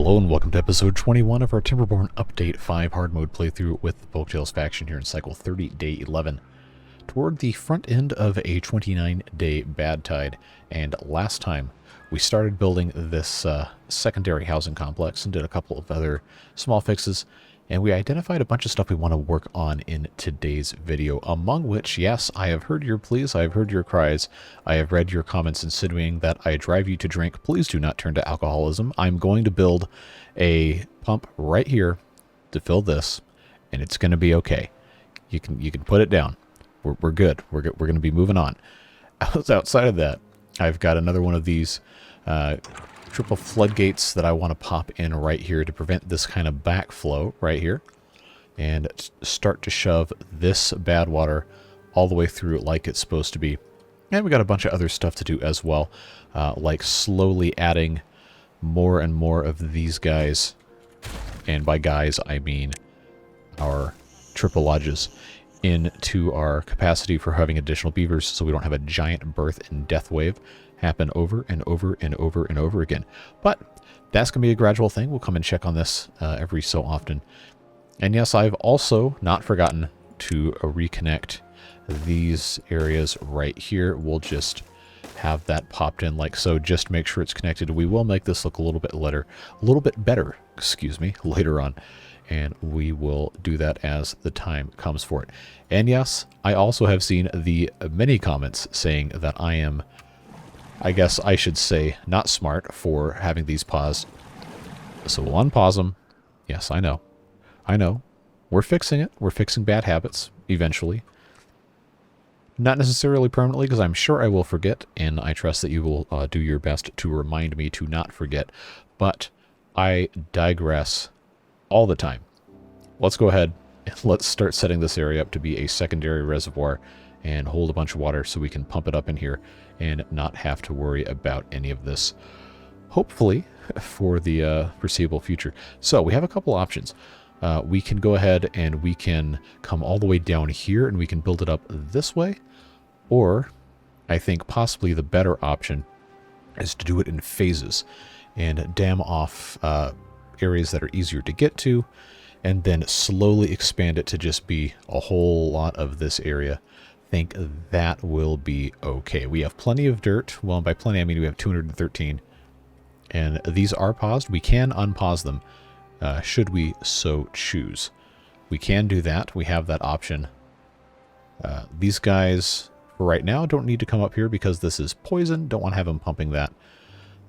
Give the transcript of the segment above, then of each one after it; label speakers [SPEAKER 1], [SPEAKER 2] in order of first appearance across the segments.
[SPEAKER 1] Hello and welcome to episode 21 of our Timberborn Update 5 hard mode playthrough with the Folktails faction here in cycle 30, day 11. Toward the front end of a 29-day bad tide, and last time we started building this secondary housing complex and did a couple of other small fixes, and we identified a bunch of stuff we want to work on in today's video, among which, yes, I have heard your pleas, I have heard your cries, I have read your comments insinuating that I drive you to drink. Please do not turn to alcoholism. I'm going to build a pump right here to fill this, and it's going to be okay. You can put it down. We're good. We're going to be moving on. Outside of that, I've got another one of these triple floodgates that I want to pop in right here to prevent this kind of backflow right here, and start to shove this bad water all the way through like it's supposed to be. And we got a bunch of other stuff to do as well, like slowly adding more and more of these guys, and by guys I mean our triple lodges, into our capacity for having additional beavers, so we don't have a giant birth and death wave happen over and over and over and over again. But that's going to be a gradual thing. We'll come and check on this every so often. And yes, I've also not forgotten to reconnect these areas right here. We'll just have that popped in like so, just to make sure it's connected. We will make this look a little bit better, excuse me, later on. And we will do that as the time comes for it. And yes, I also have seen the many comments saying that I am, I guess I should say, not smart for having these paused. So we'll unpause them. Yes, I know. I know. We're fixing it. We're fixing bad habits eventually. Not necessarily permanently, because I'm sure I will forget, and I trust that you will do your best to remind me to not forget. But I digress all the time. Let's go ahead and let's start setting this area up to be a secondary reservoir and hold a bunch of water so we can pump it up in here and not have to worry about any of this, hopefully, for the foreseeable future. So we have a couple options. We can go ahead and we can come all the way down here and we can build it up this way, or I think possibly the better option is to do it in phases and dam off areas that are easier to get to, and then slowly expand it to just be a whole lot of this area. I think that will be okay. We have plenty of dirt. Well, by plenty I mean we have 213, and these are paused. We can unpause them should we so choose. We can do that. We have that option. These guys for right now don't need to come up here because this is poison. Don't want to have them pumping that.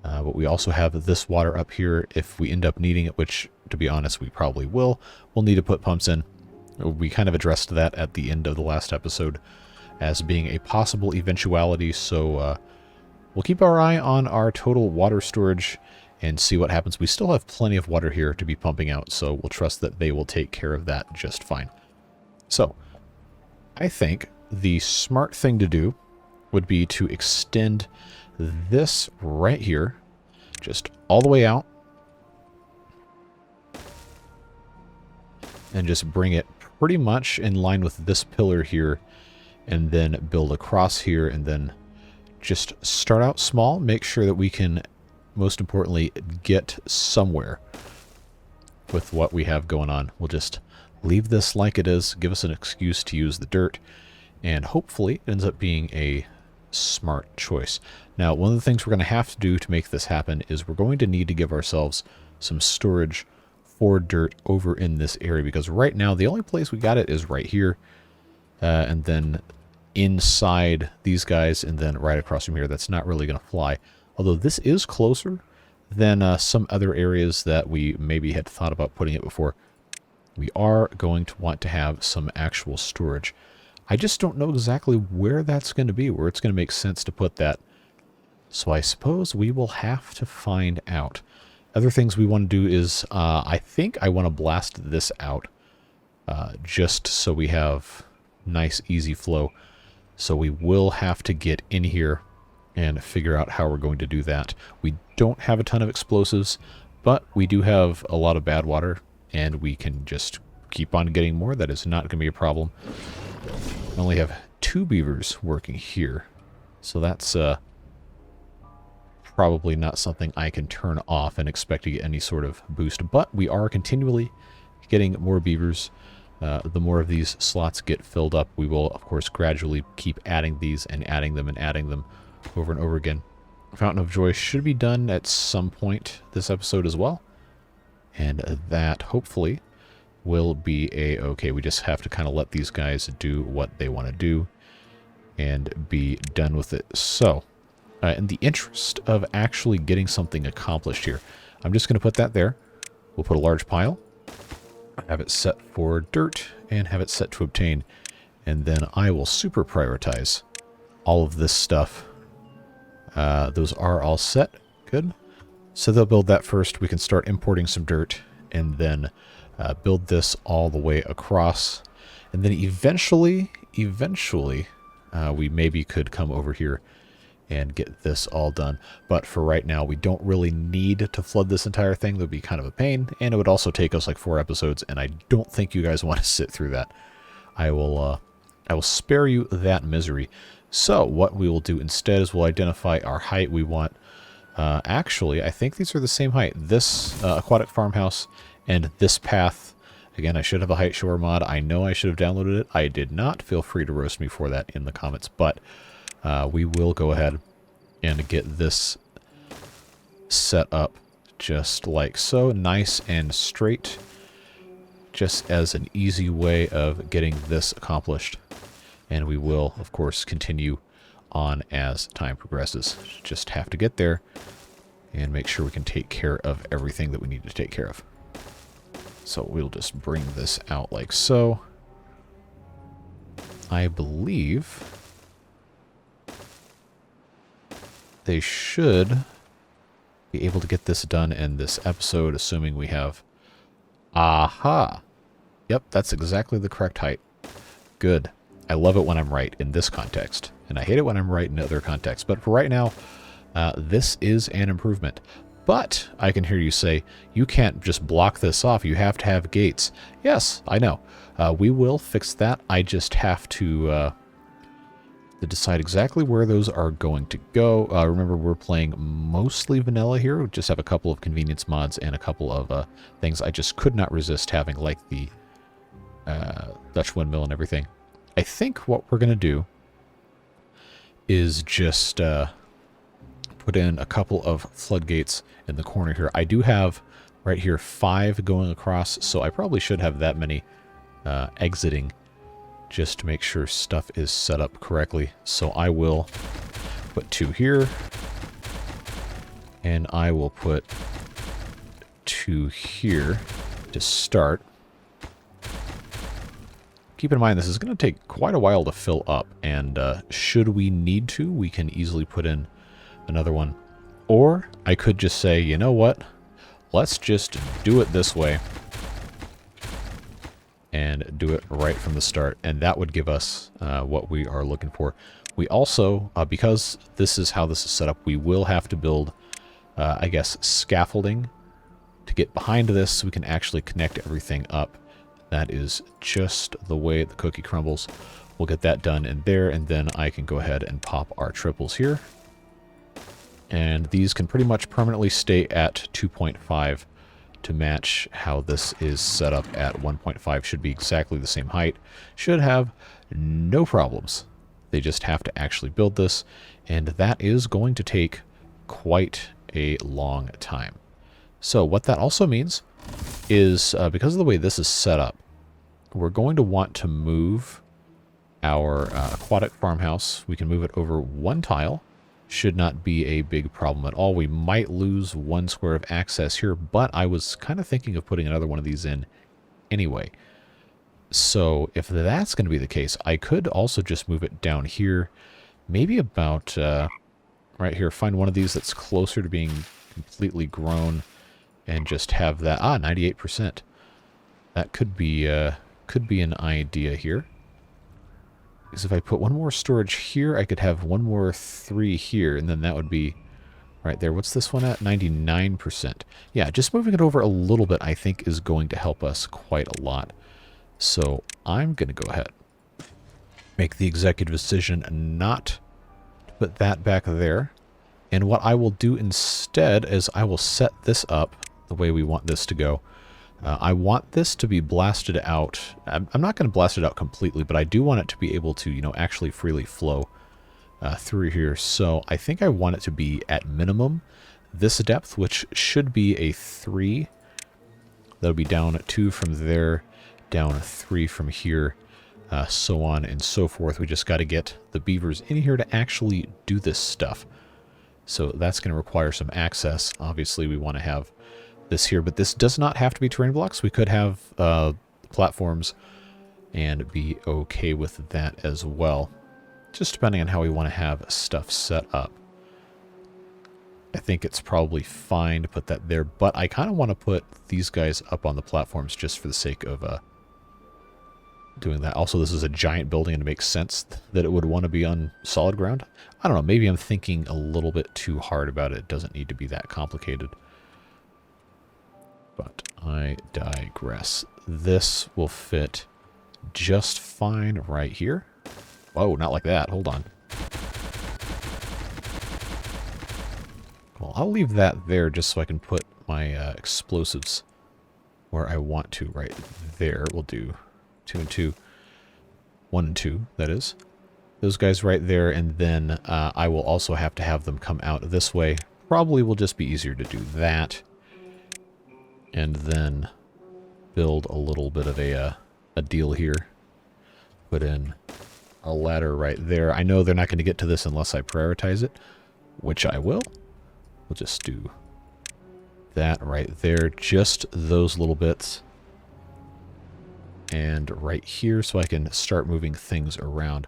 [SPEAKER 1] But we also have this water up here if we end up needing it, which, to be honest, we probably will. We'll need to put pumps in. We kind of addressed that at the end of the last episode as being a possible eventuality, so we'll keep our eye on our total water storage and see what happens. We still have plenty of water here to be pumping out, so we'll trust that they will take care of that just fine. So, I think the smart thing to do would be to extend this right here, just all the way out, and just bring it pretty much in line with this pillar here, and then build across here, and then just start out small, make sure that we can, most importantly, get somewhere with what we have going on. We'll just leave this like it is, give us an excuse to use the dirt, and hopefully it ends up being a smart choice. Now, one of the things we're going to have to do to make this happen is we're going to need to give ourselves some storage for dirt over in this area, because right now the only place we got it is right here, and then inside these guys, and then right across from here. That's not really going to fly, although this is closer than some other areas that we maybe had thought about putting it before. We are going to want to have some actual storage. I just don't know exactly where that's going to be, where it's going to make sense to put that. So I suppose we will have to find out. Other things we want to do is, I think I want to blast this out, just so we have nice, easy flow. So we will have to get in here and figure out how we're going to do that. We don't have a ton of explosives, but we do have a lot of bad water, and we can just keep on getting more. That is not going to be a problem. I only have 2 beavers working here, so that's probably not something I can turn off and expect to get any sort of boost. But we are continually getting more beavers. The more of these slots get filled up, we will, of course, gradually keep adding these and adding them over and over again. Fountain of Joy should be done at some point this episode as well. And that, hopefully, will be a-okay. We just have to kind of let these guys do what they want to do and be done with it. So, in the interest of actually getting something accomplished here, I'm just going to put that there. We'll put a large pile, have it set for dirt, and have it set to obtain. And then I will super prioritize all of this stuff. Those are all set. Good. So they'll build that first. We can start importing some dirt and then build this all the way across. And then eventually, we maybe could come over here and get this all done. But for right now, we don't really need to flood this entire thing. That would be kind of a pain, and it would also take us like 4 episodes, and I don't think you guys want to sit through that. I will spare you that misery. So what we will do instead is we'll identify our height we want. Actually, I think these are the same height. This aquatic farmhouse and this path. Again, I should have a height shore mod. I know I should have downloaded it. I did not. Feel free to roast me for that in the comments. But we will go ahead and get this set up just like so. Nice and straight. Just as an easy way of getting this accomplished. And we will, of course, continue on as time progresses. Just have to get there and make sure we can take care of everything that we need to take care of. So we'll just bring this out like so. I believe they should be able to get this done in this episode, assuming we have... Aha! Yep, that's exactly the correct height. Good. I love it when I'm right in this context, and I hate it when I'm right in other contexts. But for right now, this is an improvement. But I can hear you say, you can't just block this off. You have to have gates. Yes, I know. We will fix that. I just have to decide exactly where those are going to go. Remember, we're playing mostly vanilla here. We just have a couple of convenience mods and a couple of things I just could not resist having, like the Dutch windmill and everything. I think what we're going to do is just put in a couple of floodgates in the corner here. I do have right here 5 going across, so I probably should have that many exiting just to make sure stuff is set up correctly. So I will put 2 here, and I will put 2 here to start. Keep in mind, this is going to take quite a while to fill up, and should we need to, we can easily put in another one. Or I could just say, you know what, let's just do it this way and do it right from the start, and that would give us what we are looking for. We also, because this is how this is set up, we will have to build, I guess, scaffolding to get behind this so we can actually connect everything up. That is just the way the cookie crumbles. We'll get that done in there, and then I can go ahead and pop our triples here. And these can pretty much permanently stay at 2.5 to match how this is set up at 1.5. Should be exactly the same height. Should have no problems. They just have to actually build this, and that is going to take quite a long time. So what that also means is, because of the way this is set up, we're going to want to move our aquatic farmhouse. We can move it over 1 tile. Should not be a big problem at all. We might lose 1 square of access here, but I was kind of thinking of putting another one of these in anyway. So if that's going to be the case, I could also just move it down here, maybe about right here. Find one of these that's closer to being completely grown, and just have that 98%. That could be an idea here. Because if I put 1 more storage here, I could have 1 more 3 here, and then that would be right there. What's this one at? 99%. Yeah, just moving it over a little bit, I think, is going to help us quite a lot. So I'm going to go ahead, make the executive decision not to put that back there, And what I will do instead is I will set this up the way we want this to go. I want this to be blasted out. I'm not going to blast it out completely, but I do want it to be able to, you know, actually freely flow through here. So I think I want it to be at minimum this depth, which should be a 3. That'll be down 2 from there, down 3 from here, so on and so forth. We just got to get the beavers in here to actually do this stuff. So that's going to require some access. Obviously, we want to have this here, but this does not have to be terrain blocks. We could have platforms and be okay with that as well, just depending on how we want to have stuff set up. I think it's probably fine to put that there, but I kind of want to put these guys up on the platforms just for the sake of doing that. Also, this is a giant building, and it makes sense that it would want to be on solid ground. I don't know, maybe I'm thinking a little bit too hard about it. It doesn't need to be that complicated. But I digress. This will fit just fine right here. Whoa, not like that. Hold on. Well, I'll leave that there just so I can put my explosives where I want to. Right there. We'll do 2 and 2. 1 and 2, that is. Those guys right there, and then I will also have to have them come out this way. Probably will just be easier to do that. And then build a little bit of a deal here. Put in a ladder right there. I know they're not going to get to this unless I prioritize it, which I will. We'll just do that right there. Just those little bits. And right here so I can start moving things around.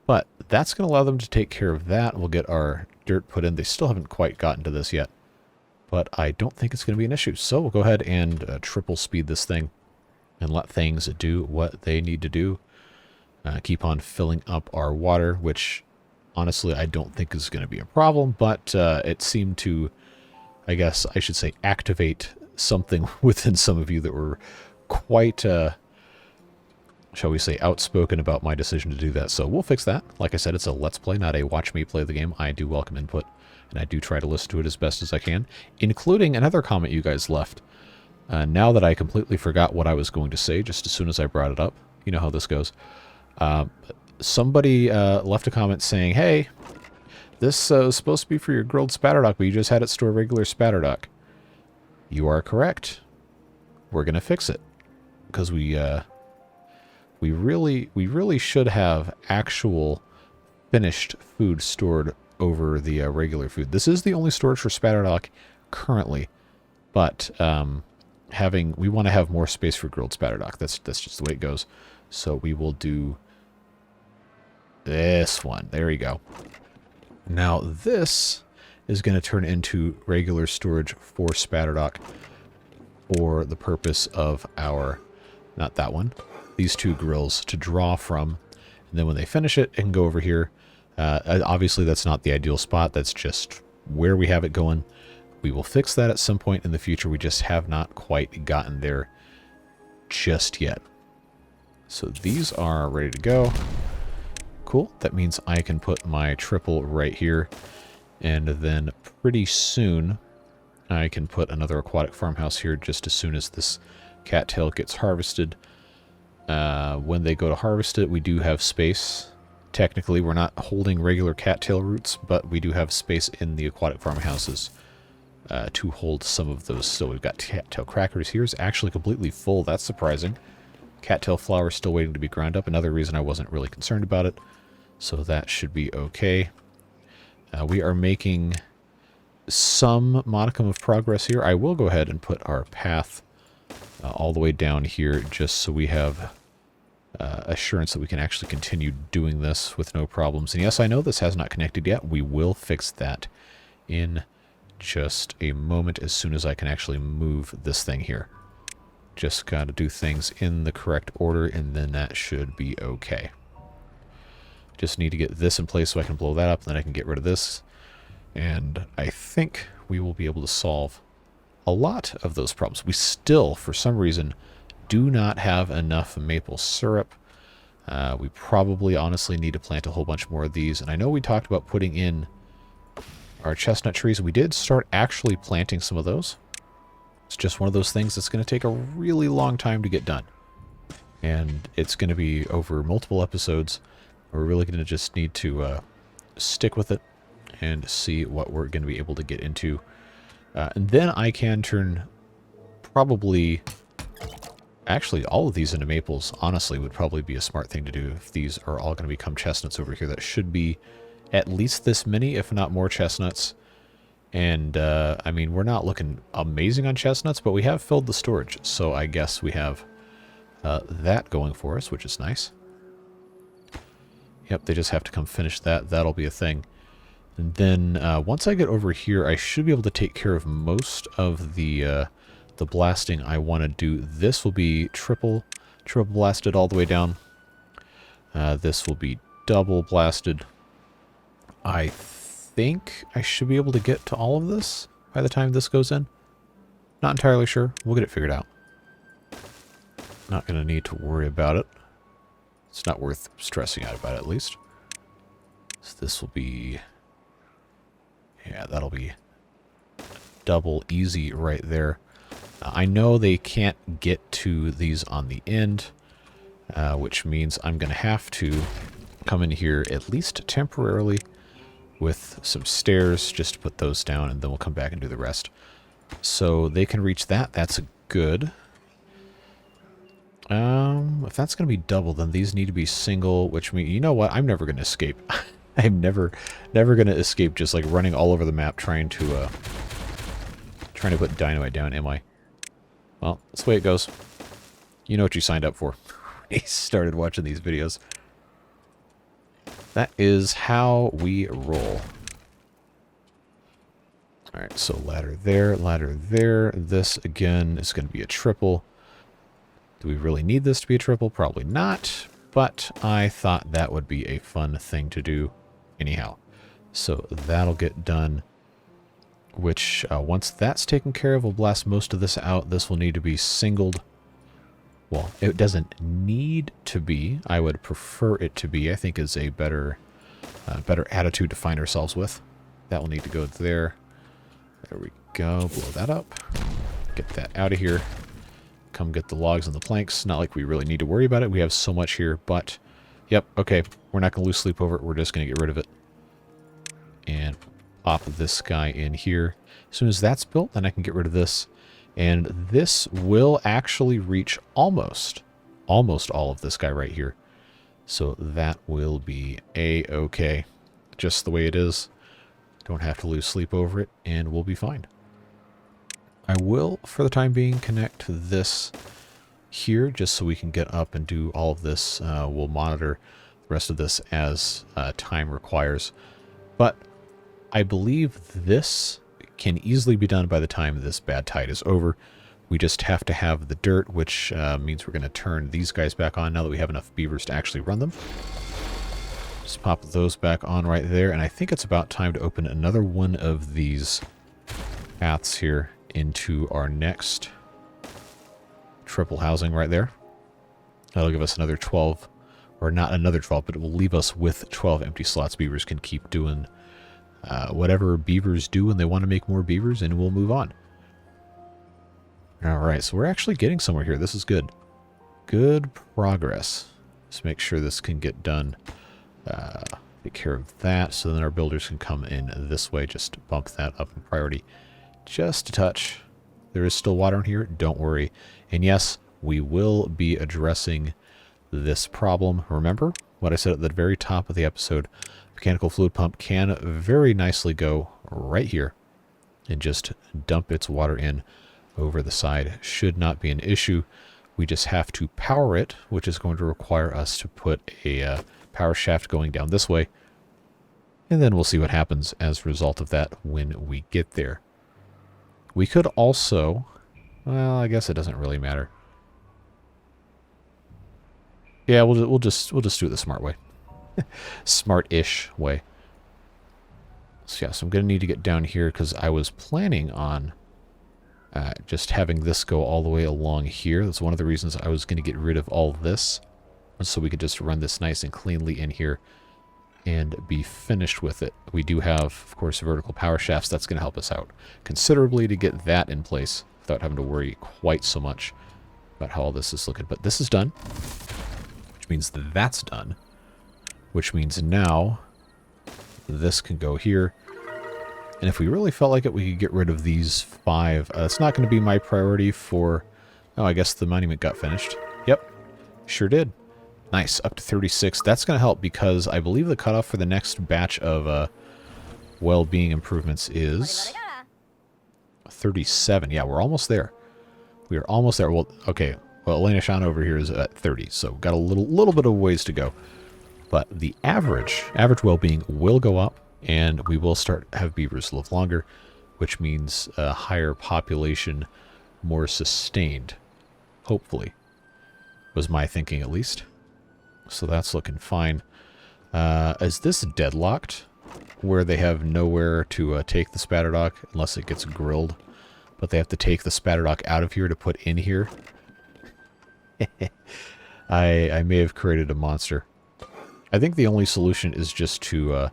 [SPEAKER 1] But that's going to allow them to take care of that. We'll get our dirt put in. They still haven't quite gotten to this yet, but I don't think it's going to be an issue. So we'll go ahead and triple speed this thing and let things do what they need to do. Keep on filling up our water, which honestly I don't think is going to be a problem, but it seemed to, I guess I should say, activate something within some of you that were quite, shall we say, outspoken about my decision to do that. So we'll fix that. Like I said, it's a let's play, not a watch me play the game. I do welcome input, and I do try to listen to it as best as I can, including another comment you guys left. Now that I completely forgot what I was going to say just as soon as I brought it up. You know how this goes. Somebody left a comment saying, hey, this was supposed to be for your grilled spatterdock, but you just had it store regular spatterdock. You are correct. We're going to fix it. Because we really should have actual finished food stored over the regular food. This is the only storage for spatterdock currently, but we want to have more space for grilled spatterdock. That's just the way it goes. So we will do this one. There you go. Now this is going to turn into regular storage for spatterdock for the purpose of our, not that one, these two grills to draw from. And then when they finish it, it can go over here. Obviously that's not the ideal spot. That's just where we have it going. We will fix that at some point in the future. We just have not quite gotten there just yet. So these are ready to go. Cool. That means I can put my triple right here. And then pretty soon I can put another aquatic farmhouse here just as soon as this cattail gets harvested. When they go to harvest it, we do have space. Technically, we're not holding regular cattail roots, but we do have space in the aquatic farmhouses to hold some of those. So we've got cattail crackers. Here's actually completely full. That's surprising. Cattail flour still waiting to be ground up. Another reason I wasn't really concerned about it. So that should be okay. We are making some modicum of progress here. I will go ahead and put our path all the way down here just so we have assurance that we can actually continue doing this with no problems. And yes, I know this has not connected yet. We will fix that in just a moment as soon as I can actually move this thing here. Just got to do things in the correct order, and then that should be okay. Just need to get this in place so I can blow that up, and then I can get rid of this. And I think we will be able to solve a lot of those problems. We still, for some reason, do not have enough maple syrup. We probably honestly need to plant a whole bunch more of these. And I know we talked about putting in our chestnut trees. We did start actually planting some of those. It's just one of those things that's going to take a really long time to get done. And it's going to be over multiple episodes. We're really going to just need to stick with it and see what we're going to be able to get into. And then I can turn probably... Actually, all of these into maples, honestly, would probably be a smart thing to do if these are all going to become chestnuts over here. That should be at least this many, if not more chestnuts. And, I mean, we're not looking amazing on chestnuts, but we have filled the storage. So I guess we have that going for us, which is nice. Yep, they just have to come finish that. That'll be a thing. And then once I get over here, I should be able to take care of most of the blasting I want to do. This will be triple blasted all the way down. This will be double blasted. I think I should be able to get to all of this by the time this goes in. Not entirely sure. We'll get it figured out. Not going to need to worry about it. It's not worth stressing out about it, at least. So this will be... Yeah, that'll be double easy right there. I know they can't get to these on the end, which means I'm going to have to come in here at least temporarily with some stairs just to put those down, and then we'll come back and do the rest. So they can reach that. That's good. If that's going to be double, then these need to be single, which means, you know what? I'm never going to escape. I'm never going to escape just like running all over the map trying to put dynamite down, am I? Well, that's the way it goes. You know what you signed up for. He started watching these videos. That is how we roll. Alright, so ladder there, ladder there. This, again, is going to be a triple. Do we really need this to be a triple? Probably not. But I thought that would be a fun thing to do anyhow. So that'll get done. Which, once that's taken care of, we'll blast most of this out. This will need to be singled. Well, it doesn't need to be. I would prefer it to be. I think is a better attitude to find ourselves with. That will need to go there. There we go. Blow that up. Get that out of here. Come get the logs and the planks. Not like we really need to worry about it. We have so much here, but... Yep, okay. We're not going to lose sleep over it. We're just going to get rid of it. And pop this guy in here. As soon as that's built, then I can get rid of this. And this will actually reach almost all of this guy right here. So that will be a-okay. Just the way it is. Don't have to lose sleep over it, and we'll be fine. I will, for the time being, connect this here, just so we can get up and do all of this. We'll monitor the rest of this as time requires. But I believe this can easily be done by the time this bad tide is over. We just have to have the dirt, which means we're going to turn these guys back on now that we have enough beavers to actually run them. Just pop those back on right there, and I think it's about time to open another one of these paths here into our next triple housing right there. That'll give us another 12, or not another 12, but it will leave us with 12 empty slots. Beavers can keep doing whatever beavers do when they want to make more beavers, and we'll move on. Alright, so we're actually getting somewhere here. This is good. Good progress. Let's make sure this can get done. Take care of that, so then our builders can come in this way. Just bump that up in priority just a touch. There is still water in here, don't worry. And yes, we will be addressing this problem. Remember what I said at the very top of the episode? Mechanical fluid pump can very nicely go right here and just dump its water in over the side. Should not be an issue. We just have to power it, which is going to require us to put a power shaft going down this way. And then we'll see what happens as a result of that when we get there. We could also... Well, I guess it doesn't really matter. Yeah, we'll just do it the smart way. Smart-ish way. So yeah, so I'm going to need to get down here because I was planning on just having this go all the way along here. That's one of the reasons I was going to get rid of all this, so we could just run this nice and cleanly in here and be finished with it. We do have, of course, vertical power shafts. That's going to help us out considerably to get that in place without having to worry quite so much about how all this is looking. But this is done, which means that that's done, which means now this can go here. And if we really felt like it, we could get rid of these 5. It's not going to be my priority for... Oh, I guess the monument got finished. Yep, sure did. Nice, up to 36. That's going to help because I believe the cutoff for the next batch of well-being improvements is 37. Yeah, we're almost there. We are almost there. Well, okay. Well, Elena Shan over here is at 30, so got a little bit of ways to go. But the average well-being will go up, and we will have beavers live longer, which means a higher population, more sustained. Hopefully, was my thinking at least. So that's looking fine. Is this deadlocked, where they have nowhere to take the spatterdock unless it gets grilled, but they have to take the spatterdock out of here to put in here? I may have created a monster. I think the only solution is just to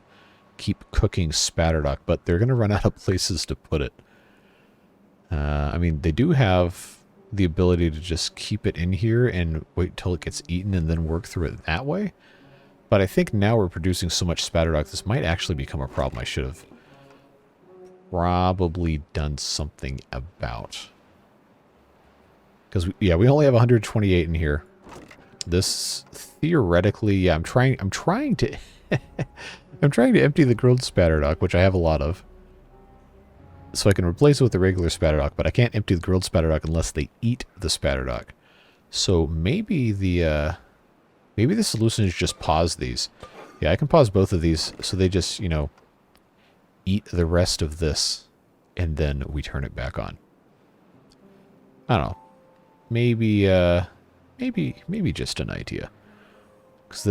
[SPEAKER 1] keep cooking spatterdock, but they're going to run out of places to put it. I mean, they do have the ability to just keep it in here and wait till it gets eaten and then work through it that way. But I think now we're producing so much spatterdock, this might actually become a problem I should have probably done something about. Because, yeah, we only have 128 in here. This, theoretically, yeah, I'm trying to... I'm trying to empty the grilled spatterdock, which I have a lot of, so I can replace it with the regular spatterdock, but I can't empty the grilled spatterdock unless they eat the spatterdock. So maybe the solution is just pause these. Yeah, I can pause both of these so they just, you know, eat the rest of this, and then we turn it back on. I don't know. Maybe just an idea. Because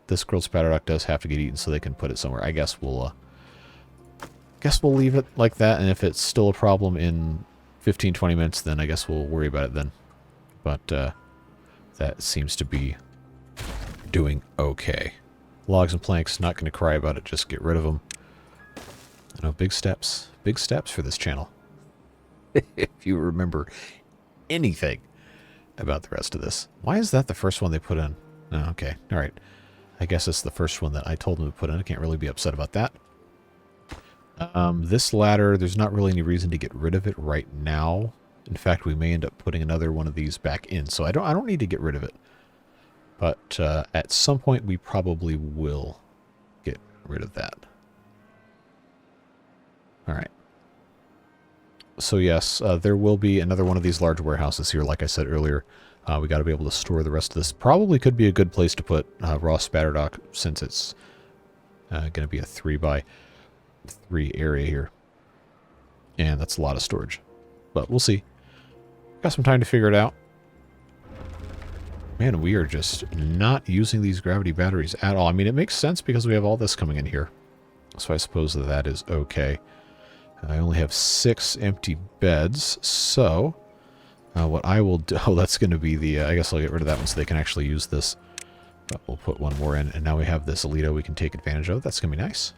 [SPEAKER 1] this grilled spatterdock does have to get eaten, so they can put it somewhere. I guess we'll leave it like that, and if it's still a problem in 15-20 minutes, then I guess we'll worry about it then. But that seems to be doing okay. Logs and planks, not going to cry about it, just get rid of them. I know, big steps for this channel. If you remember anything about the rest of this. Why is that the first one they put in? Oh, okay, alright. I guess it's the first one that I told them to put in. I can't really be upset about that. This ladder, there's not really any reason to get rid of it right now. In fact, we may end up putting another one of these back in, so I don't need to get rid of it. But at some point, we probably will get rid of that. Alright. So yes, there will be another one of these large warehouses here, like I said earlier. We got to be able to store the rest of this. Probably could be a good place to put raw spatterdock, since it's going to be a 3x3 area here. And that's a lot of storage. But we'll see. Got some time to figure it out. Man, we are just not using these gravity batteries at all. I mean, it makes sense because we have all this coming in here. So I suppose that is okay. I only have 6 empty beds, so what I will do... Oh, that's going to be the... I guess I'll get rid of that one so they can actually use this. But we'll put one more in, and now we have this Alito we can take advantage of. That's going to be nice.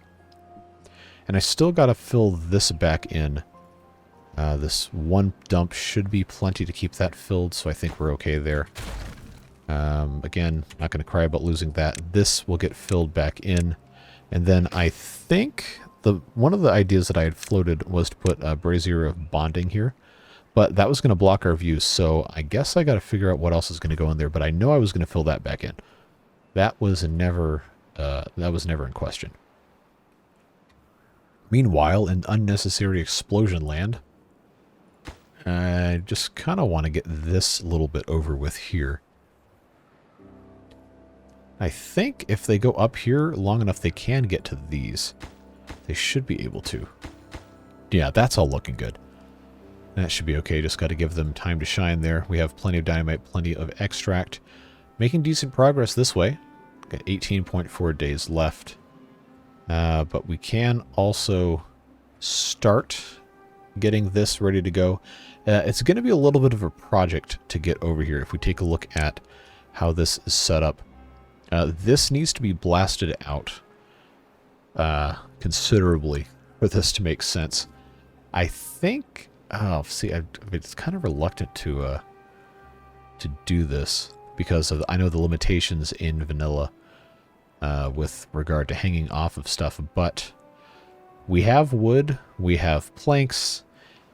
[SPEAKER 1] And I still got to fill this back in. This one dump should be plenty to keep that filled, so I think we're okay there. Again, not going to cry about losing that. This will get filled back in. And then I think one of the ideas that I had floated was to put a brazier of bonding here. But that was going to block our views, so I guess I got to figure out what else is going to go in there. But I know I was going to fill that back in. That was never in question. Meanwhile, in unnecessary explosion land, I just kind of want to get this little bit over with here. I think if they go up here long enough, they can get to these. They should be able to. Yeah, that's all looking good. That should be okay. Just got to give them time to shine there. We have plenty of dynamite, plenty of extract. Making decent progress this way. Got 18.4 days left. But we can also start getting this ready to go. It's going to be a little bit of a project to get over here. If we take a look at how this is set up. This needs to be blasted out. considerably for this to make sense. I think... Oh, see, I'm kind of reluctant to do this because of, I know the limitations in vanilla with regard to hanging off of stuff, but we have wood, we have planks,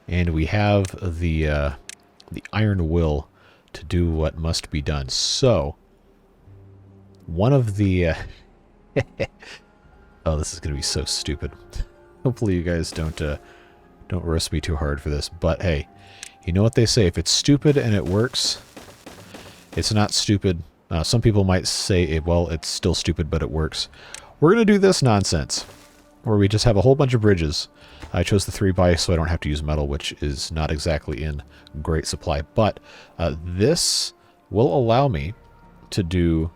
[SPEAKER 1] and we have the iron will to do what must be done. So, one of the... oh, this is going to be so stupid. Hopefully you guys don't roast me too hard for this, but hey, you know what they say, if it's stupid and it works, it's not stupid. Some people might say, well, it's still stupid, but it works. We're going to do this nonsense, where we just have a whole bunch of bridges. I chose the 3x so I don't have to use metal, which is not exactly in great supply, but this will allow me to do,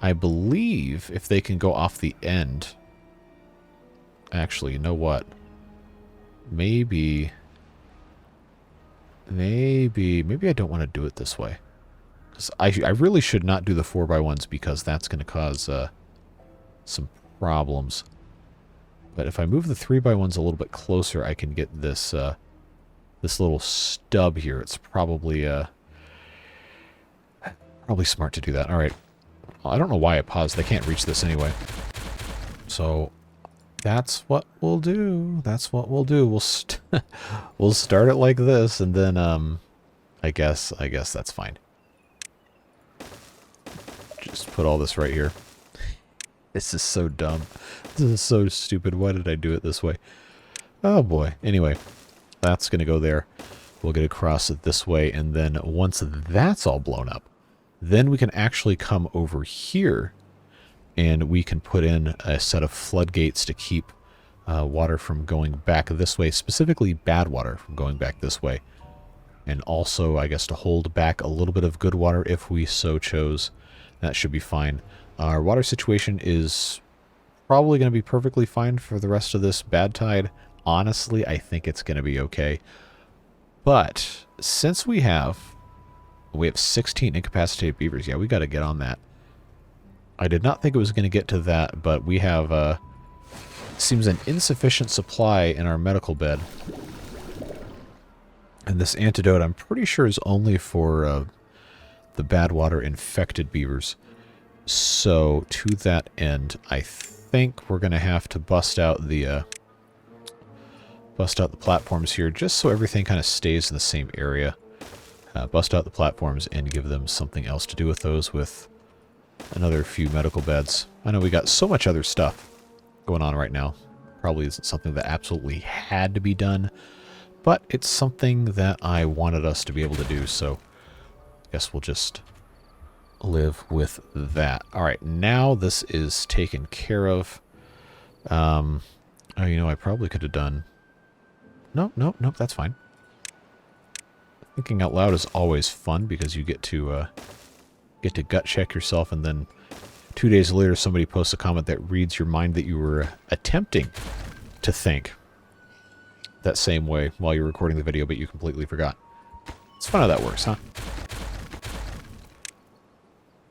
[SPEAKER 1] I believe, if they can go off the end. Actually, you know what? Maybe I don't want to do it this way. Because I really should not do the 4x1s because that's going to cause some problems. But if I move the 3x1s a little bit closer, I can get this this little stub here. It's probably smart to do that. All right. Well, I don't know why I paused. They can't reach this anyway. So that's what we'll do. That's what we'll do. We'll start it like this, and then I guess that's fine. Just put all this right here. This is so dumb. This is so stupid. Why did I do it this way? Oh boy. Anyway, that's gonna go there. We'll get across it this way, and then once that's all blown up, then we can actually come over here and we can put in a set of floodgates to keep water from going back this way, specifically bad water from going back this way. And also, I guess, to hold back a little bit of good water if we so chose. That should be fine. Our water situation is probably going to be perfectly fine for the rest of this bad tide. Honestly, I think it's going to be okay. But since we have 16 incapacitated beavers, yeah, we got to get on that. I did not think it was going to get to that, but we have, seems an insufficient supply in our medical bed. And this antidote, I'm pretty sure, is only for the bad water infected beavers. So, to that end, I think we're going to have to bust out the platforms here, just so everything kind of stays in the same area. Bust out the platforms and give them something else to do with those, with another few medical beds. I know we got so much other stuff going on right now. Probably isn't something that absolutely had to be done, but it's something that I wanted us to be able to do, so I guess we'll just live with that. Alright, now this is taken care of. Oh, you know, I probably could have done... Nope, that's fine. Thinking out loud is always fun because you get to gut check yourself, and then 2 days later somebody posts a comment that reads your mind that you were attempting to think that same way while you're recording the video, but you completely forgot. It's fun how that works, huh?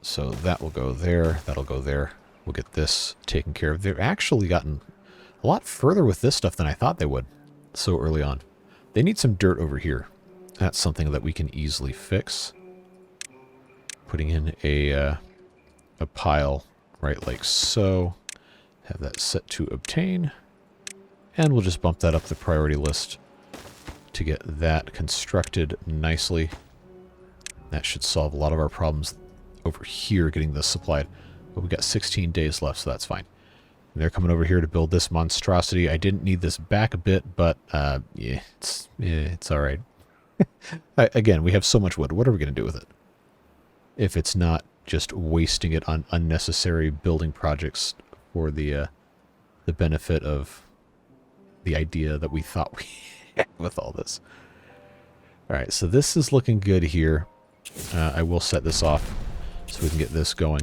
[SPEAKER 1] So that will go there, that'll go there. We'll get this taken care of. They've actually gotten a lot further with this stuff than I thought they would so early on. They need some dirt over here. That's something that we can easily fix. Putting in a pile right like so. Have that set to obtain. And we'll just bump that up the priority list to get that constructed nicely. That should solve a lot of our problems over here getting this supplied. But we've got 16 days left, so that's fine. And they're coming over here to build this monstrosity. I didn't need this back a bit, but yeah, it's all right. Again, we have so much wood. What are we going to do with it? If it's not just wasting it on unnecessary building projects for the benefit of the idea that we thought we had with all this. All right, so this is looking good here. I will set this off so we can get this going.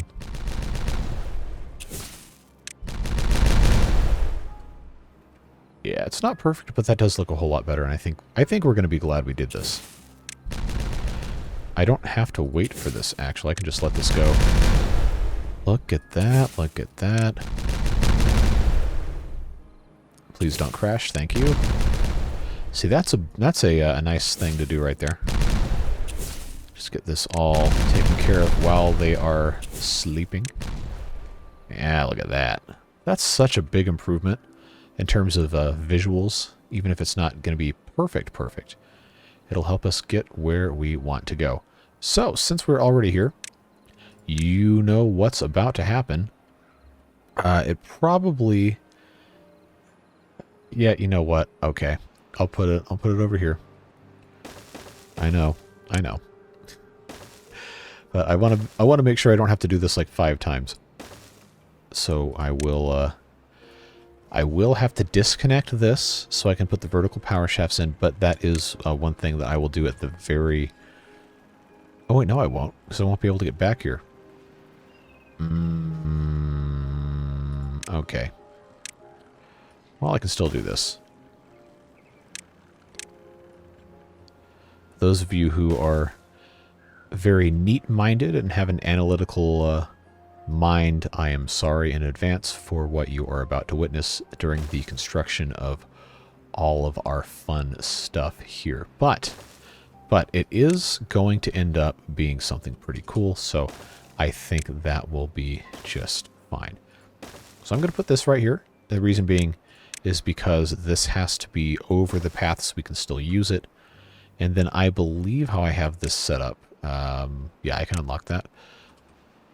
[SPEAKER 1] Yeah, it's not perfect, but that does look a whole lot better, and I think we're going to be glad we did this. I don't have to wait for this, actually. I can just let this go. Look at that, look at that. Please don't crash. Thank you. See, that's a nice thing to do right there. Just get this all taken care of while they are sleeping. Yeah, look at that. That's such a big improvement in terms of visuals, even if it's not going to be perfect. It'll help us get where we want to go. So, since we're already here, you know what's about to happen. It probably... Yeah, you know what? Okay. I'll put it over here. I know. But I want to make sure I don't have to do this like 5 times. So I will have to disconnect this so I can put the vertical power shafts in, but that is one thing that I will do at the very... Oh wait, no I won't, because I won't be able to get back here. Okay. Well, I can still do this. Those of you who are very neat-minded and have an analytical mind, I am sorry in advance for what you are about to witness during the construction of all of our fun stuff here. But it is going to end up being something pretty cool, so I think that will be just fine. So I'm going to put this right here. The reason being is because this has to be over the path so we can still use it. And then I believe how I have this set up, yeah, I can unlock that,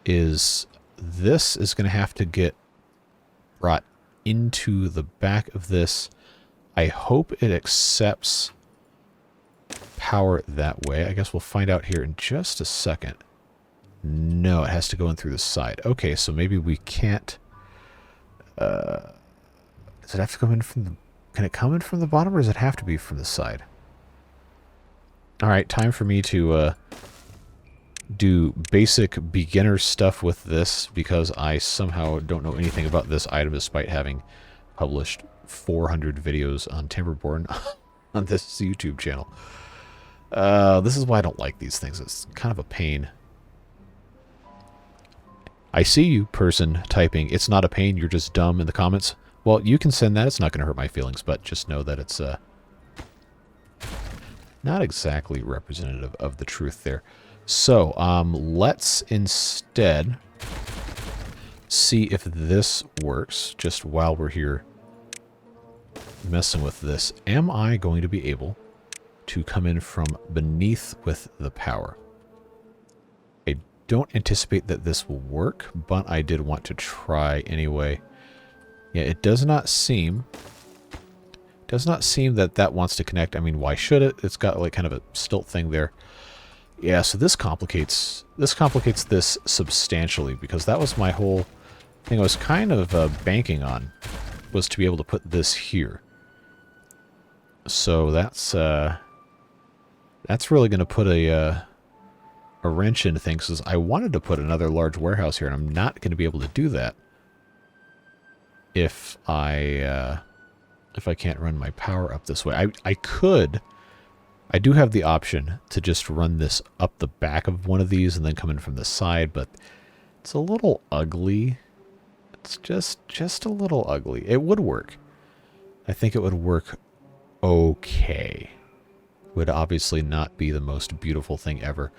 [SPEAKER 1] is this is going to have to get brought into the back of this. I hope it accepts power that way. I guess we'll find out here in just a second. No, it has to go in through the side. Okay, so maybe we can't... does it have to come in from the... Can it come in from the bottom, or does it have to be from the side? Alright, time for me to do basic beginner stuff with this, because I somehow don't know anything about this item despite having published 400 videos on Timberborn on this YouTube channel. This is why I don't like these things. It's kind of a pain. I see you, person typing, "It's not a pain, you're just dumb," in the comments. Well, you can send that. It's not going to hurt my feelings, but just know that it's not exactly representative of the truth there. So, let's instead see if this works just while we're here messing with this. Am I going to be able to come in from beneath with the power? I don't anticipate that this will work, but I did want to try anyway. Yeah, it does not seem that that wants to connect. I mean, why should it? It's got like kind of a stilt thing there. Yeah, so this complicates this substantially, because that was my whole thing I was kind of banking on, was to be able to put this here. So that's really going to put a wrench into things, because I wanted to put another large warehouse here, and I'm not going to be able to do that if I can't run my power up this way. I do have the option to just run this up the back of one of these and then come in from the side, but it's a little ugly. It's just a little ugly. It would work. I think it would work okay. Would obviously not be the most beautiful thing ever.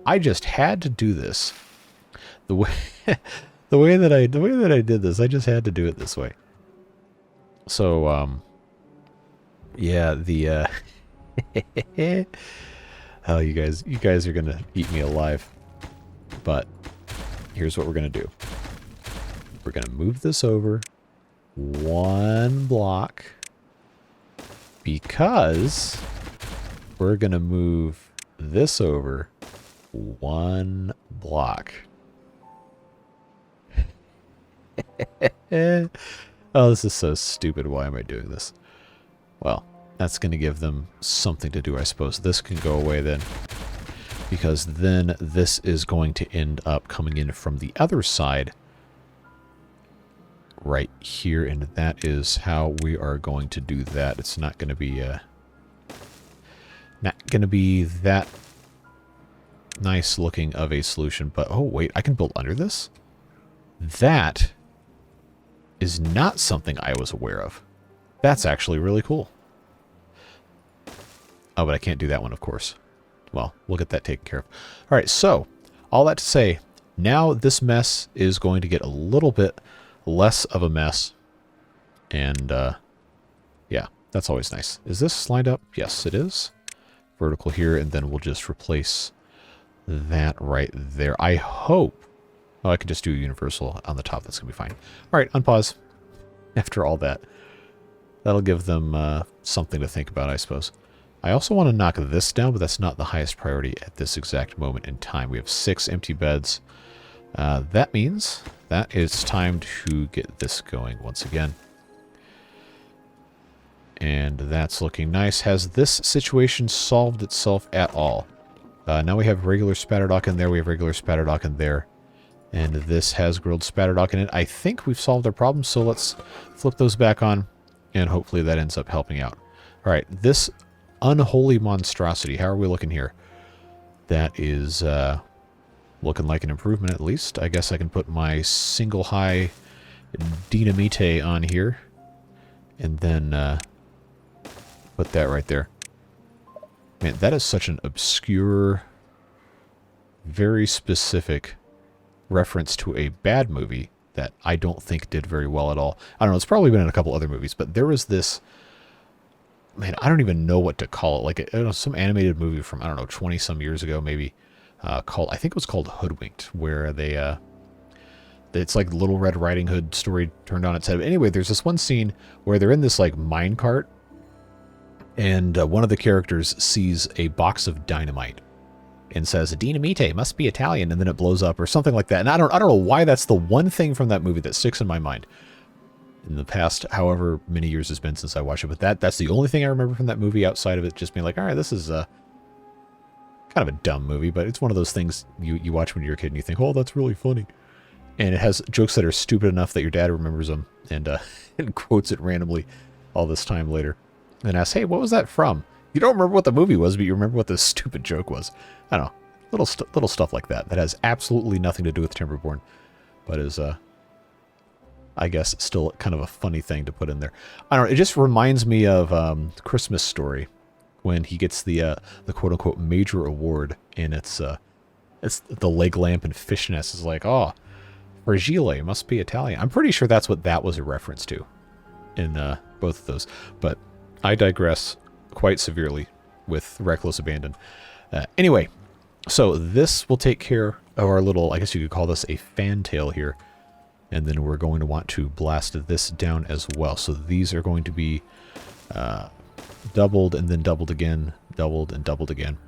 [SPEAKER 1] I just had to do this. The way that I did this, I just had to do it this way. So yeah, the oh, you guys are gonna eat me alive. But here's what we're gonna do. We're gonna move this over 1 block, because we're gonna move this over 1 block. Oh, this is so stupid. Why am I doing this? Well, that's going to give them something to do, I suppose. This can go away then, because then this is going to end up coming in from the other side right here, and that is how we are going to do that. It's not going to be that nice looking of a solution, but oh wait, I can build under this? That is not something I was aware of. That's actually really cool. Oh, but I can't do that one, of course. Well, we'll get that taken care of. All right, so all that to say, now this mess is going to get a little bit less of a mess. And, yeah, that's always nice. Is this lined up? Yes, it is. Vertical here, and then we'll just replace that right there. I hope... Oh, I could just do universal on the top. That's going to be fine. All right, unpause. After all that. That'll give them something to think about, I suppose. I also want to knock this down, but that's not the highest priority at this exact moment in time. We have 6 empty beds. That means that it's time to get this going once again. And that's looking nice. Has this situation solved itself at all? Now we have regular spatterdock in there. We have regular spatterdock in there. And this has grilled spatterdock in it. I think we've solved our problem, so let's flip those back on. And hopefully that ends up helping out. All right, this unholy monstrosity. How are we looking here? That is looking like an improvement, at least. I guess I can put my single high dynamite on here. And then put that right there. Man, that is such an obscure, very specific reference to a bad movie that I don't think did very well at all. I don't know, it's probably been in a couple other movies, but there was this, man, I don't even know what to call it. Like, I don't know, some animated movie from, I don't know, 20 some years ago, maybe, called, I think it was called Hoodwinked, where they, it's like Little Red Riding Hood story turned on its head. But anyway, there's this one scene where they're in this, like, minecart, and one of the characters sees a box of dynamite and says, "Dinamite must be Italian," and then it blows up or something like that. And I don't know why that's the one thing from that movie that sticks in my mind. In the past, however many years it's been since I watched it, but that's the only thing I remember from that movie outside of it just being like, all right, this is kind of a dumb movie, but it's one of those things you watch when you're a kid and you think, oh, that's really funny. And it has jokes that are stupid enough that your dad remembers them and and quotes it randomly all this time later. And asks, hey, what was that from? You don't remember what the movie was, but you remember what the stupid joke was. I don't know. Little stuff like that has absolutely nothing to do with Timberborn, but is, I guess, still kind of a funny thing to put in there. I don't know. It just reminds me of Christmas Story when he gets the quote-unquote major award, and it's the leg lamp and fishnets is like, oh, fragile must be Italian. I'm pretty sure that's what that was a reference to in both of those, but I digress quite severely with reckless abandon. Anyway, so this will take care of our little, I guess you could call this a fantail here. And then we're going to want to blast this down as well. So these are going to be doubled and then doubled again, doubled and doubled again.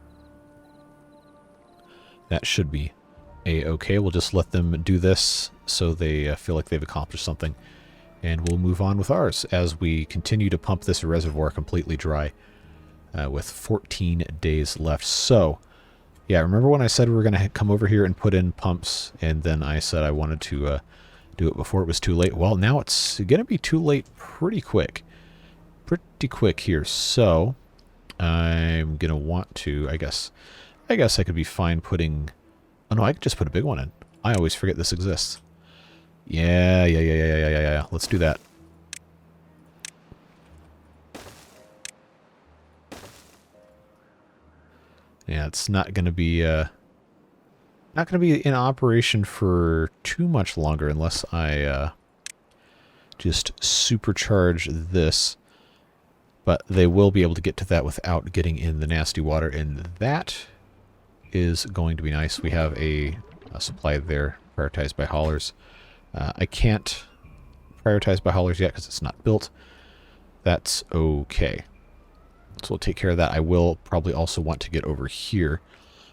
[SPEAKER 1] That should be a-okay. We'll just let them do this so they feel like they've accomplished something. And we'll move on with ours as we continue to pump this reservoir completely dry with 14 days left. So, yeah, remember when I said we were going to come over here and put in pumps, and then I said I wanted to do it before it was too late? Well, now it's going to be too late pretty quick. Pretty quick here. So, I'm going to want to, I guess I could be fine putting... Oh, no, I could just put a big one in. I always forget this exists. Yeah. Let's do that. Yeah, it's not going to be in operation for too much longer unless I just supercharge this. But they will be able to get to that without getting in the nasty water, and that is going to be nice. We have a supply there prioritized by haulers. I can't prioritize by haulers yet because it's not built. That's okay. So we'll take care of that. I will probably also want to get over here,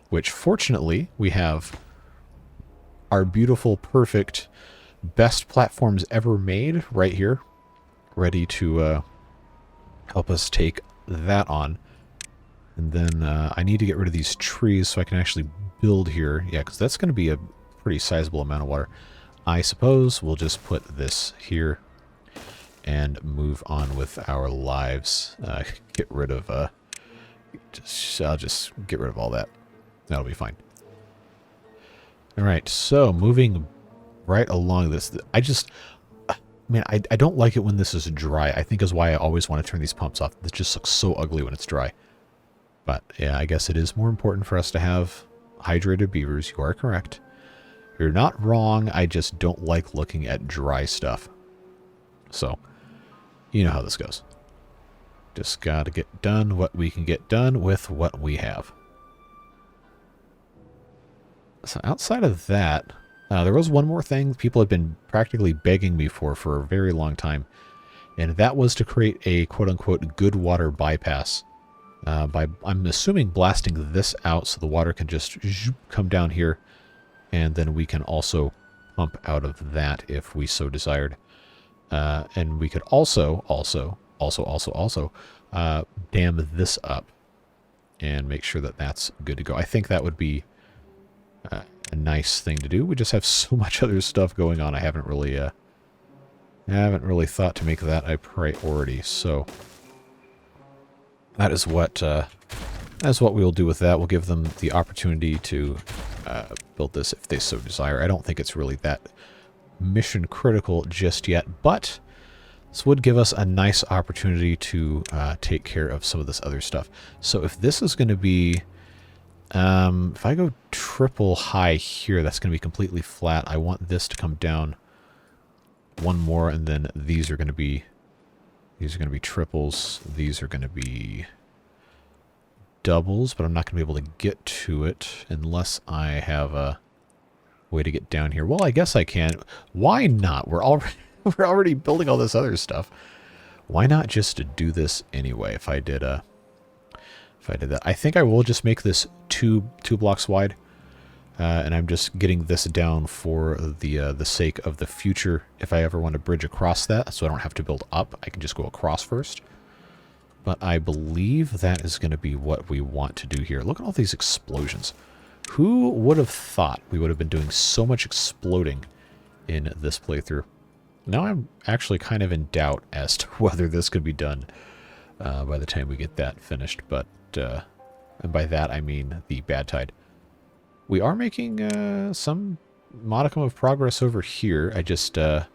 [SPEAKER 1] which fortunately we have our beautiful, perfect, best platforms ever made right here, ready to help us take that on. And then I need to get rid of these trees so I can actually build here. Yeah, because that's going to be a pretty sizable amount of water. I suppose we'll just put this here and move on with our lives. Get rid of, I'll just get rid of all that. That'll be fine. All right, so moving right along this, man, I don't like it when this is dry. I think is why I always want to turn these pumps off. It just looks so ugly when it's dry. But yeah, I guess it is more important for us to have hydrated beavers. You are correct. You're not wrong. I just don't like looking at dry stuff. So, you know how this goes. Just got to get done what we can get done with what we have. So outside of that, there was one more thing people had been practically begging me for a very long time. And that was to create a quote-unquote good water bypass. By, I'm assuming, blasting this out so the water can just come down here. And then we can also pump out of that if we so desired. And we could also dam this up and make sure that that's good to go. I think that would be a nice thing to do. We just have so much other stuff going on. I haven't really thought to make that a priority. So that is what we'll do with that. We'll give them the opportunity to build this if they so desire. I don't think it's really that mission critical just yet, but this would give us a nice opportunity to take care of some of this other stuff. So if this is going to be, if I go triple high here, that's going to be completely flat. I want this to come down one more, and then these are going to be triples. These are going to be doubles, but I'm not going to be able to get to it unless I have a way to get down here. Well, I guess I can. Why not? We're already building all this other stuff. Why not just do this anyway? If I did that, I think I will just make this two blocks wide, and I'm just getting this down for the sake of the future. If I ever want to bridge across that, so I don't have to build up, I can just go across first. But I believe that is going to be what we want to do here. Look at all these explosions. Who would have thought we would have been doing so much exploding in this playthrough? Now I'm actually kind of in doubt as to whether this could be done by the time we get that finished. But and by that I mean the bad tide. We are making some modicum of progress over here. I just am...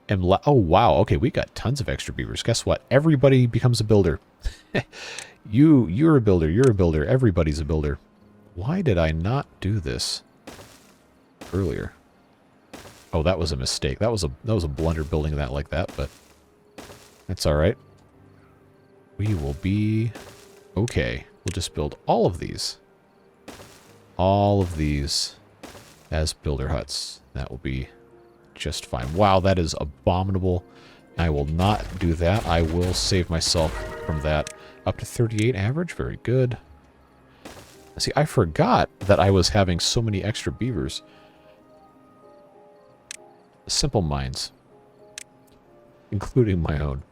[SPEAKER 1] oh, wow. Okay, we got tons of extra beavers. Guess what? Everybody becomes a builder. You're a builder. You're a builder. Everybody's a builder. Why did I not do this earlier? Oh, that was a mistake. That was a blunder building that like that, but that's all right. We will be okay. We'll just build all of these as builder huts. That will be just fine. Wow, that is abominable. I will not do that. I will save myself from that. Up to 38 average. Very good. See, I forgot that I was having so many extra beavers. Simple minds. Including my own.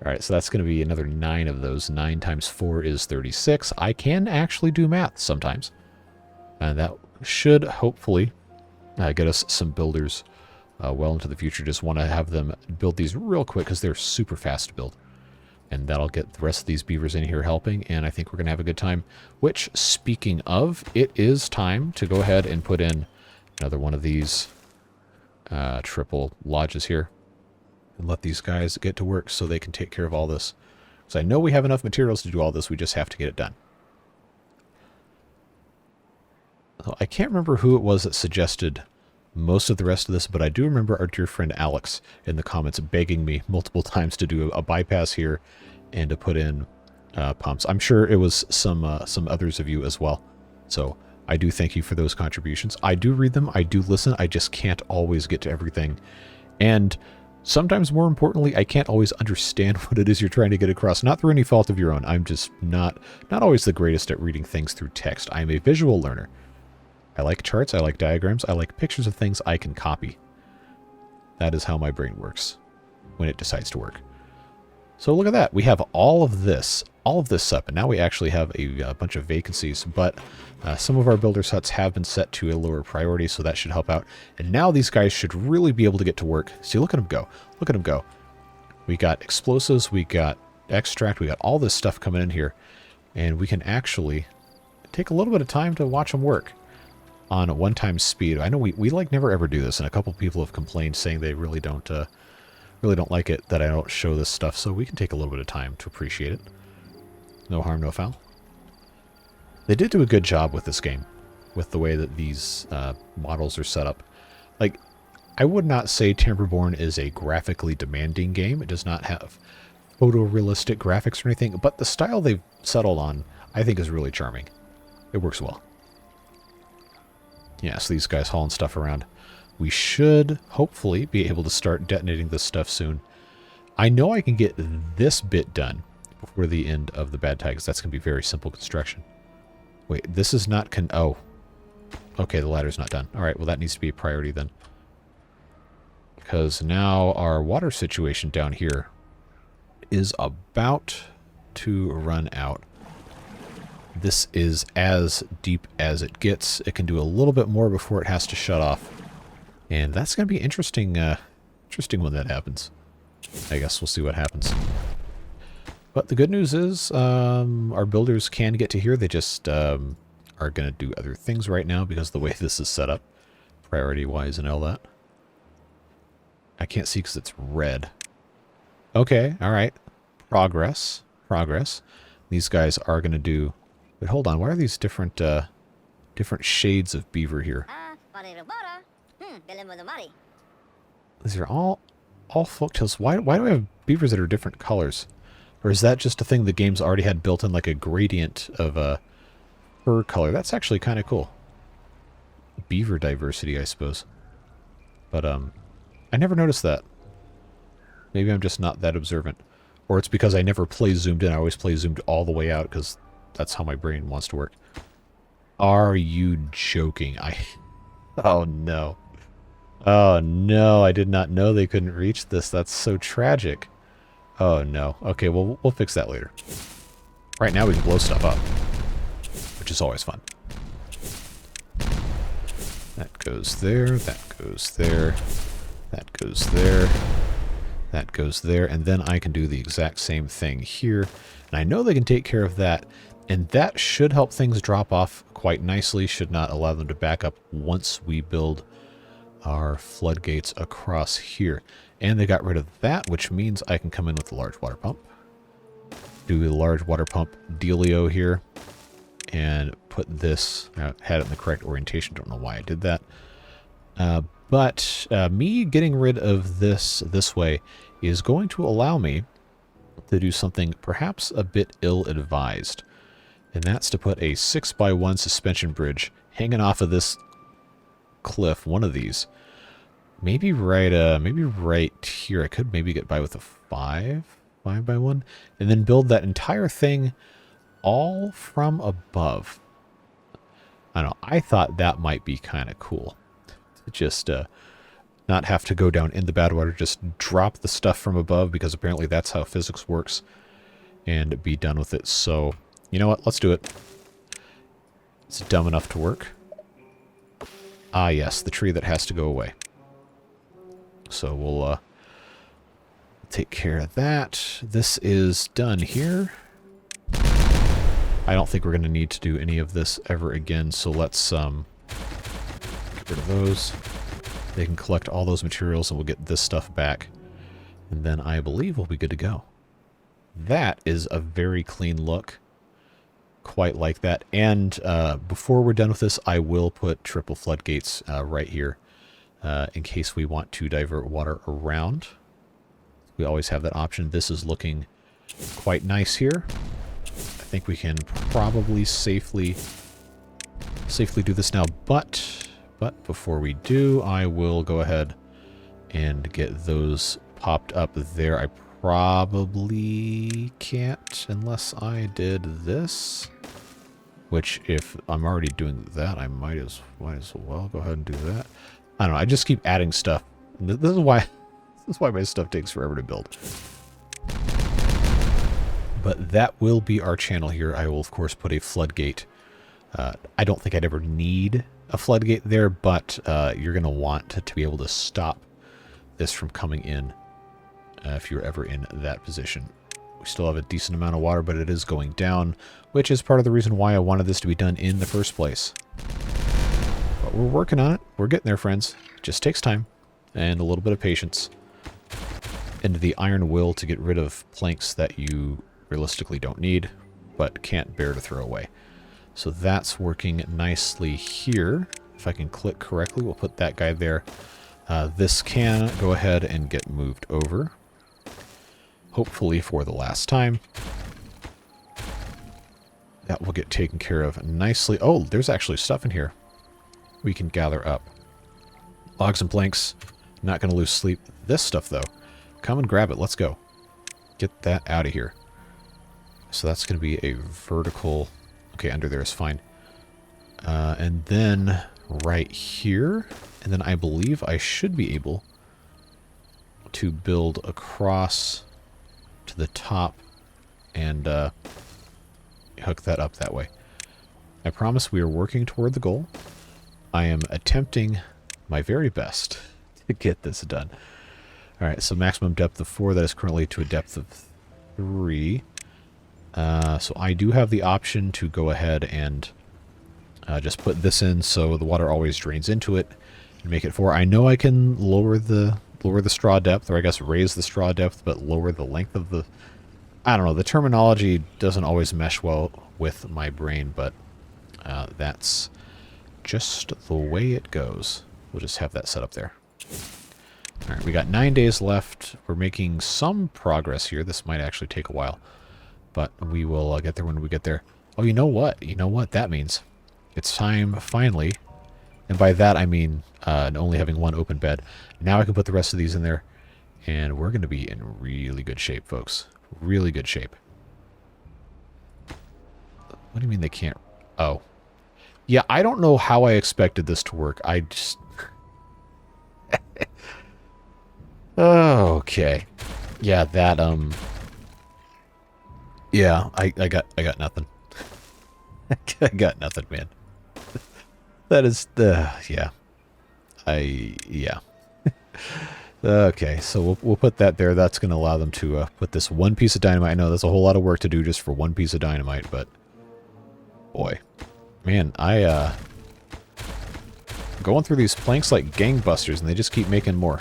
[SPEAKER 1] Alright, so that's going to be another 9 of those. 9 times 4 is 36. I can actually do math sometimes. And that should hopefully get us some builders well into the future. Just want to have them build these real quick because they're super fast to build. And that'll get the rest of these beavers in here helping, and I think we're going to have a good time. Which, speaking of, it is time to go ahead and put in another one of these triple lodges here. And let these guys get to work so they can take care of all this. So I know we have enough materials to do all this, we just have to get it done. So I can't remember who it was that suggested most of the rest of this, but I do remember our dear friend Alex in the comments begging me multiple times to do a bypass here and to put in pumps. I'm sure it was some others of you as well. So I do thank you for those contributions. I do read them. I do listen. I just can't always get to everything. And sometimes, more importantly, I can't always understand what it is you're trying to get across. Not through any fault of your own. I'm just not always the greatest at reading things through text. I'm a visual learner. I like charts, I like diagrams, I like pictures of things I can copy. That is how my brain works when it decides to work. So look at that. We have all of this up, and now we actually have a bunch of vacancies, but some of our builders' huts have been set to a lower priority, so that should help out. And now these guys should really be able to get to work. See, look at them go. Look at them go. We got explosives, we got extract, we got all this stuff coming in here, and we can actually take a little bit of time to watch them work on a one-time speed. I know we like never ever do this, and a couple people have complained saying they really don't Really don't like it that I don't show this stuff, so we can take a little bit of time to appreciate it. No harm, no foul. They did do a good job with this game, with the way that these models are set up. Like, I would not say Timberborn is a graphically demanding game. It does not have photorealistic graphics or anything, but the style they've settled on, I think, is really charming. It works well. Yeah, so these guys hauling stuff around. We should, hopefully, be able to start detonating this stuff soon. I know I can get this bit done before the end of the bad tide, because that's going to be very simple construction. Wait, this is not oh. Okay, the ladder's not done. Alright, well that needs to be a priority then. Because now our water situation down here is about to run out. This is as deep as it gets. It can do a little bit more before it has to shut off. And that's going to be interesting, interesting when that happens. I guess we'll see what happens. But the good news is our builders can get to here. They just are going to do other things right now because of the way this is set up, priority-wise and all that. I can't see because it's red. Okay, all right. Progress. Progress. These guys are going to do... But hold on, why are these different different shades of beaver here? These are all folktails. Why do we have beavers that are different colors? Or is that just a thing the game's already had built in, like a gradient of fur color? That's actually kind of cool. Beaver diversity, I suppose. But I never noticed that. Maybe I'm just not that observant. Or it's because I never play zoomed in. I always play zoomed all the way out because that's how my brain wants to work. Are you joking? Oh no. Oh no, I did not know they couldn't reach this. That's so tragic. Oh no. Okay, well, we'll fix that later. Right now we can blow stuff up, which is always fun. That goes there, that goes there, that goes there, that goes there, and then I can do the exact same thing here. And I know they can take care of that, and that should help things drop off quite nicely, should not allow them to back up once we build our floodgates across here. And they got rid of that, which means I can come in with a large water pump. Do a large water pump dealio here. And put this, I had it in the correct orientation, don't know why I did that. But me getting rid of this way is going to allow me to do something perhaps a bit ill-advised. And that's to put a 6x1 suspension bridge hanging off of this cliff, one of these. Maybe right here. I could maybe get by with a 5x1, and then build that entire thing all from above. I don't know. I thought that might be kind of cool. To just not have to go down in the bad water, just drop the stuff from above, because apparently that's how physics works, and be done with it. So, you know what? Let's do it. It's dumb enough to work. Ah, yes, the tree that has to go away. So we'll take care of that. This is done here. I don't think we're going to need to do any of this ever again, so let's get rid of those. They can collect all those materials and we'll get this stuff back. And then I believe we'll be good to go. That is a very clean look. Quite like that. And before we're done with this, I will put triple floodgates right here in case we want to divert water around. We always have that option. This is looking quite nice here. I think we can probably safely do this now, but before we do, I will go ahead and get those popped up there. I probably can't unless I did this, which if I'm already doing that, I might as well go ahead and do that. I don't know, I just keep adding stuff. This is why my stuff takes forever to build. But that will be our channel here. I will, of course, put a floodgate. I don't think I'd ever need a floodgate there, but you're going to want to be able to stop this from coming in if you're ever in that position. We still have a decent amount of water, but it is going down, which is part of the reason why I wanted this to be done in the first place. But we're working on it. We're getting there, friends. It just takes time and a little bit of patience. into the iron will to get rid of planks that you realistically don't need, but can't bear to throw away. So that's working nicely here. If I can click correctly, we'll put that guy there. This can go ahead and get moved over. Hopefully for the last time. That will get taken care of nicely. Oh, there's actually stuff in here we can gather up. Logs and planks. Not going to lose sleep. This stuff, though. Come and grab it. Let's go. Get that out of here. So that's going to be a vertical... Okay, under there is fine. And then right here. And then I believe I should be able to build across to the top and hook that up that way. I promise we are working toward the goal. I am attempting my very best to get this done. Alright, so maximum depth of 4. That is currently to a depth of 3. So I do have the option to go ahead and just put this in so the water always drains into it and make it 4. I know I can lower the straw depth, or I guess raise the straw depth, but lower the length of the... I don't know, the terminology doesn't always mesh well with my brain, but that's just the way it goes. We'll just have that set up there. Alright, we got 9 days left. We're making some progress here. This might actually take a while, but we will get there when we get there. Oh, you know what? You know what that means? It's time, finally, and by that I mean only having one open bed. Now I can put the rest of these in there, and we're going to be in really good shape, folks. Really good shape. What do you mean they can't? Oh. Yeah, I don't know how I expected this to work. I just... Oh, okay. Yeah, that, yeah, I got nothing. I got nothing, man. That is the... Yeah. Yeah. Okay, so we'll put that there. That's going to allow them to put this one piece of dynamite. I know that's a whole lot of work to do just for one piece of dynamite, but... Boy. Man, going through these planks like gangbusters, and they just keep making more.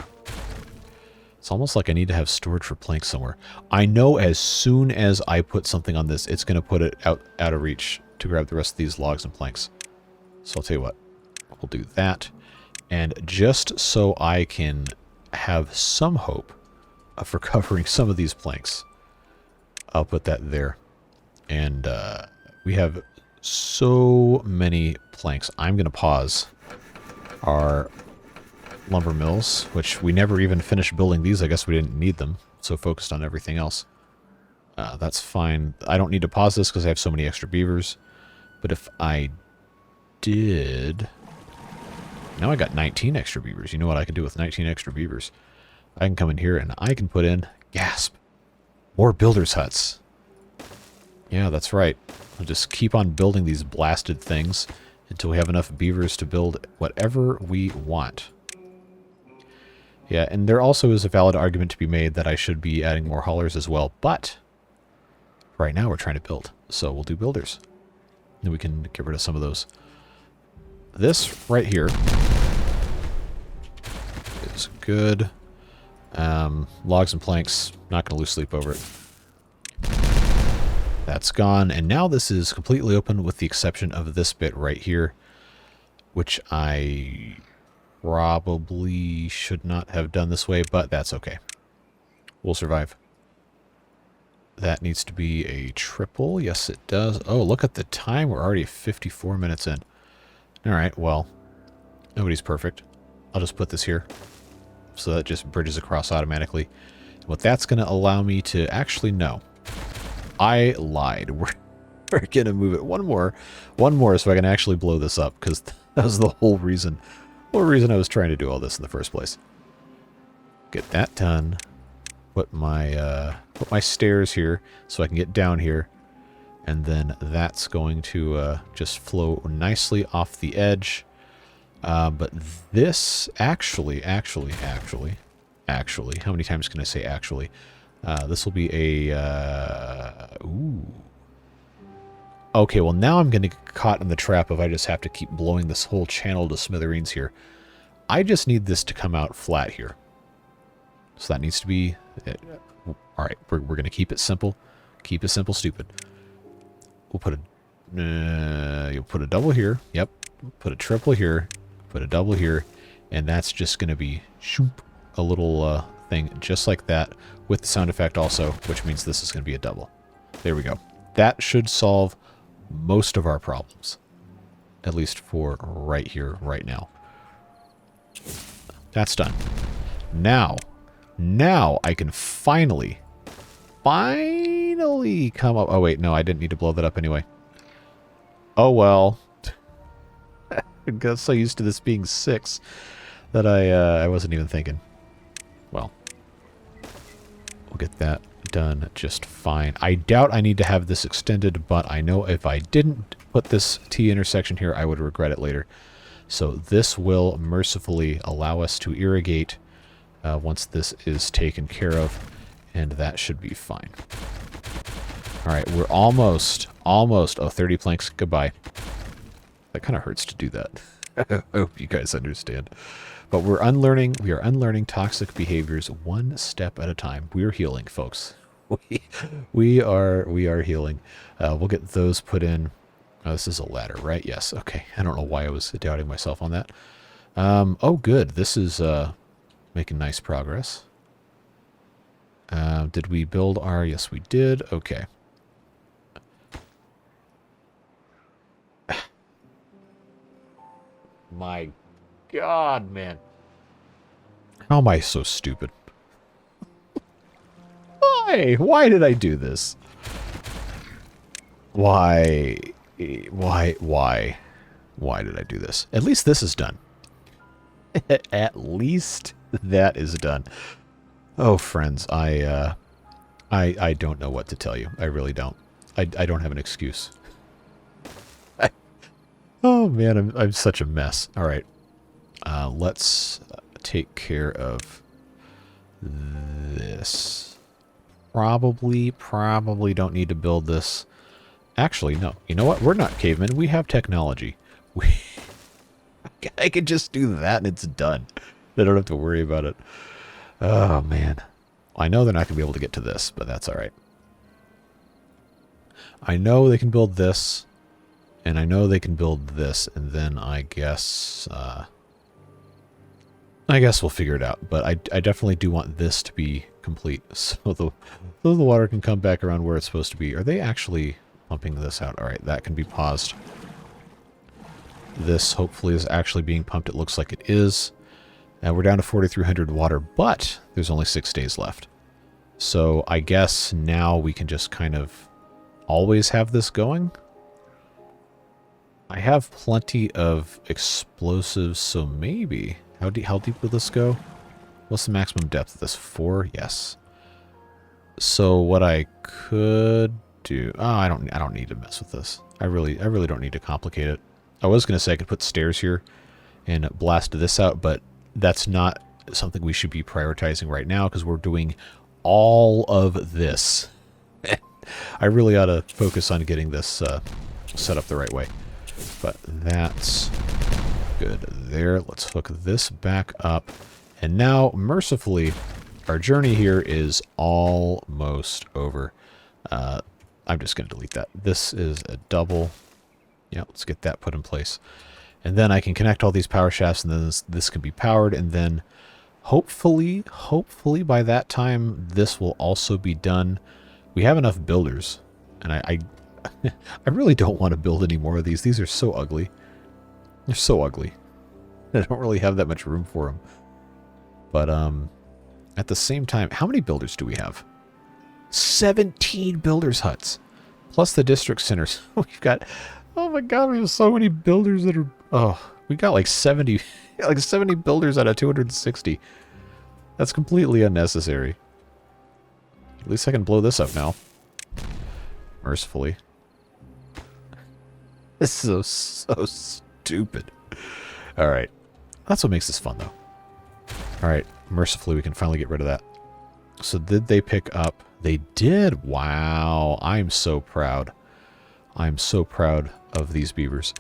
[SPEAKER 1] It's almost like I need to have storage for planks somewhere. I know as soon as I put something on this, it's going to put it out of reach to grab the rest of these logs and planks. So I'll tell you what. We'll do that. And just so I can have some hope of recovering some of these planks, I'll put that there. And we have so many planks. I'm going to pause our lumber mills, which we never even finished building these. I guess we didn't need them. So focused on everything else. That's fine. I don't need to pause this because I have so many extra beavers. But if I did... Now I got 19 extra beavers. You know what I can do with 19 extra beavers? I can come in here and I can put in... Gasp! More builders' huts. Yeah, that's right. We'll just keep on building these blasted things until we have enough beavers to build whatever we want. Yeah, and there also is a valid argument to be made that I should be adding more haulers as well, but right now we're trying to build, so we'll do builders. And we can get rid of some of those. This right here is good. Logs and planks, not going to lose sleep over it. That's gone, and now this is completely open with the exception of this bit right here, which I probably should not have done this way, but that's okay. We'll survive. That needs to be a triple. Yes, it does. Oh, look at the time. We're already 54 minutes in. Alright, well, nobody's perfect. I'll just put this here. So that just bridges across automatically. What that's going to allow me to actually know. I lied. We're going to move it one more so I can actually blow this up, because that was the whole reason I was trying to do all this in the first place. Get that done. Put my stairs here so I can get down here. And then that's going to just flow nicely off the edge. But this actually, how many times can I say actually? This will be a, ooh. Okay, well now I'm going to get caught in the trap of I just have to keep blowing this whole channel to smithereens here. I just need this to come out flat here. So that needs to be... Alright, we're going to keep it simple. Keep it simple, stupid. We'll put a... you'll put a double here. Yep. Put a triple here. Put a double here. And that's just going to be shoop, a little thing just like that with the sound effect also, which means this is going to be a double. There we go. That should solve most of our problems. At least for right here, right now. That's done. Now I can finally come up. Oh, wait, no, I didn't need to blow that up anyway. Oh, well. I got so used to this being 6 that I wasn't even thinking. Well, we'll get that done just fine. I doubt I need to have this extended, but I know if I didn't put this T intersection here, I would regret it later. So this will mercifully allow us to irrigate once this is taken care of, and that should be fine. All right, we're almost, oh, 30 planks, goodbye. That kind of hurts to do that. I hope you guys understand. But we are unlearning toxic behaviors one step at a time. We are healing, folks. We are healing. We'll get those put in. Oh, this is a ladder, right? Yes. Okay. I don't know why I was doubting myself on that. Oh, good. This is making nice progress. Did we build our... Yes, we did. Okay. My God, man. How am I so stupid? Why did I do this? Why did I do this? At least this is done. At least that is done. Oh, friends, I don't know what to tell you. I really don't. I don't have an excuse. Oh, man, I'm such a mess. All right. Let's take care of this. Probably don't need to build this. Actually, no. You know what? We're not cavemen. We have technology. I could just do that and it's done. I don't have to worry about it. Oh, man. I know they're not going to be able to get to this, but that's all right. I know they can build this. And I know they can build this, and then I guess we'll figure it out. But I definitely do want this to be complete, so the water can come back around where it's supposed to be. Are they actually pumping this out? All right, that can be paused. This hopefully is actually being pumped. It looks like it is. And we're down to 4,300 water, but there's only 6 days left. So I guess now we can just kind of always have this going. I have plenty of explosives, so maybe. How deep will this go? What's the maximum depth of this? 4? Yes. So what I could do... Oh, I don't need to mess with this. I really don't need to complicate it. I was going to say I could put stairs here and blast this out, but that's not something we should be prioritizing right now because we're doing all of this. I really ought to focus on getting this set up the right way. But that's good there. Let's hook this back up. And now, mercifully, our journey here is almost over. I'm just going to delete that. This is a double. Yeah, let's get that put in place. And then I can connect all these power shafts, and then this can be powered. And then, hopefully by that time, this will also be done. We have enough builders. And I really don't want to build any more of these. These are so ugly. They're so ugly. I don't really have that much room for them. But at the same time, how many builders do we have? 17 builders huts. Plus the district centers. We've got... Oh my god, we have so many builders that are... Oh, we got like 70 builders out of 260. That's completely unnecessary. At least I can blow this up now. Mercifully. This is so stupid. Alright. That's what makes this fun, though. Alright. Mercifully, we can finally get rid of that. So did they pick up? They did! Wow. I'm so proud. I'm so proud of these beavers.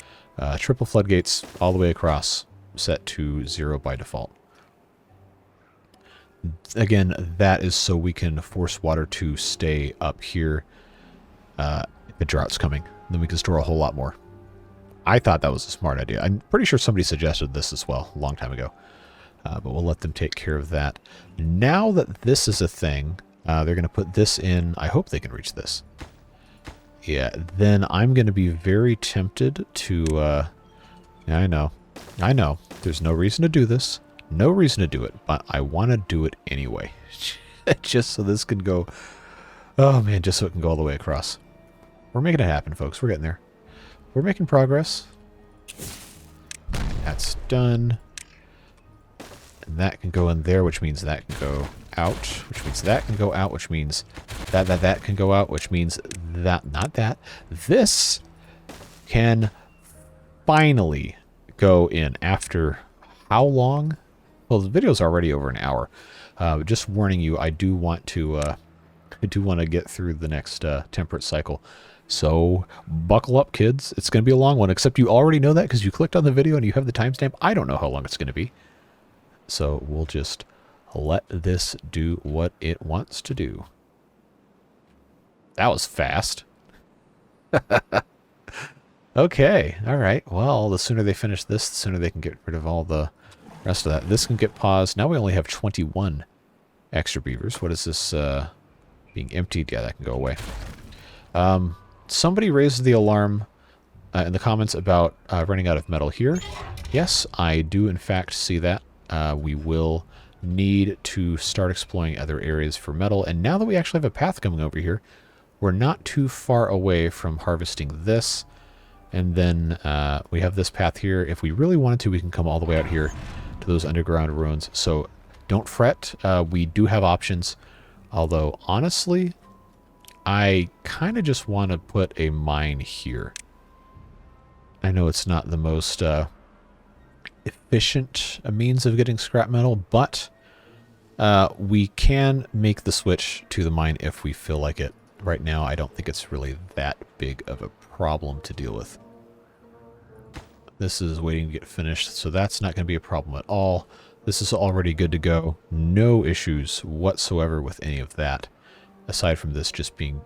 [SPEAKER 1] Triple floodgates all the way across. Set to 0 by default. Again, that is so we can force water to stay up here if a drought's coming. Then we can store a whole lot more. I thought that was a smart idea. I'm pretty sure somebody suggested this as well a long time ago. But we'll let them take care of that. Now that this is a thing, they're going to put this in. I hope they can reach this. Yeah, then I'm going to be very tempted to... yeah, I know. I know. There's no reason to do this. No reason to do it. But I want to do it anyway. Just so this can go... Oh, man, just so it can go all the way across. We're making it happen, folks. We're getting there. We're making progress. That's done. And that can go in there, which means that can go out, which means that can go out, which means that can go out, which means that, not that. This can finally go in after how long? Well, the video's already over an hour. Just warning you, I do want to get through the next temperate cycle. So buckle up, kids. It's going to be a long one, except you already know that because you clicked on the video and you have the timestamp. I don't know how long it's going to be. So we'll just let this do what it wants to do. That was fast. Okay, all right. Well, the sooner they finish this, the sooner they can get rid of all the rest of that. This can get paused. Now we only have 21 extra beavers. What is this being emptied? Yeah, that can go away. Somebody raised the alarm in the comments about running out of metal here. Yes, I do in fact see that. We will need to start exploring other areas for metal. And now that we actually have a path coming over here, we're not too far away from harvesting this. And then we have this path here. If we really wanted to, we can come all the way out here to those underground ruins. So don't fret. We do have options. Although, honestly, I kind of just want to put a mine here. I know it's not the most efficient means of getting scrap metal, but we can make the switch to the mine if we feel like it. Right now, I don't think it's really that big of a problem to deal with. This is waiting to get finished, so that's not going to be a problem at all. This is already good to go. No issues whatsoever with any of that, aside from this just being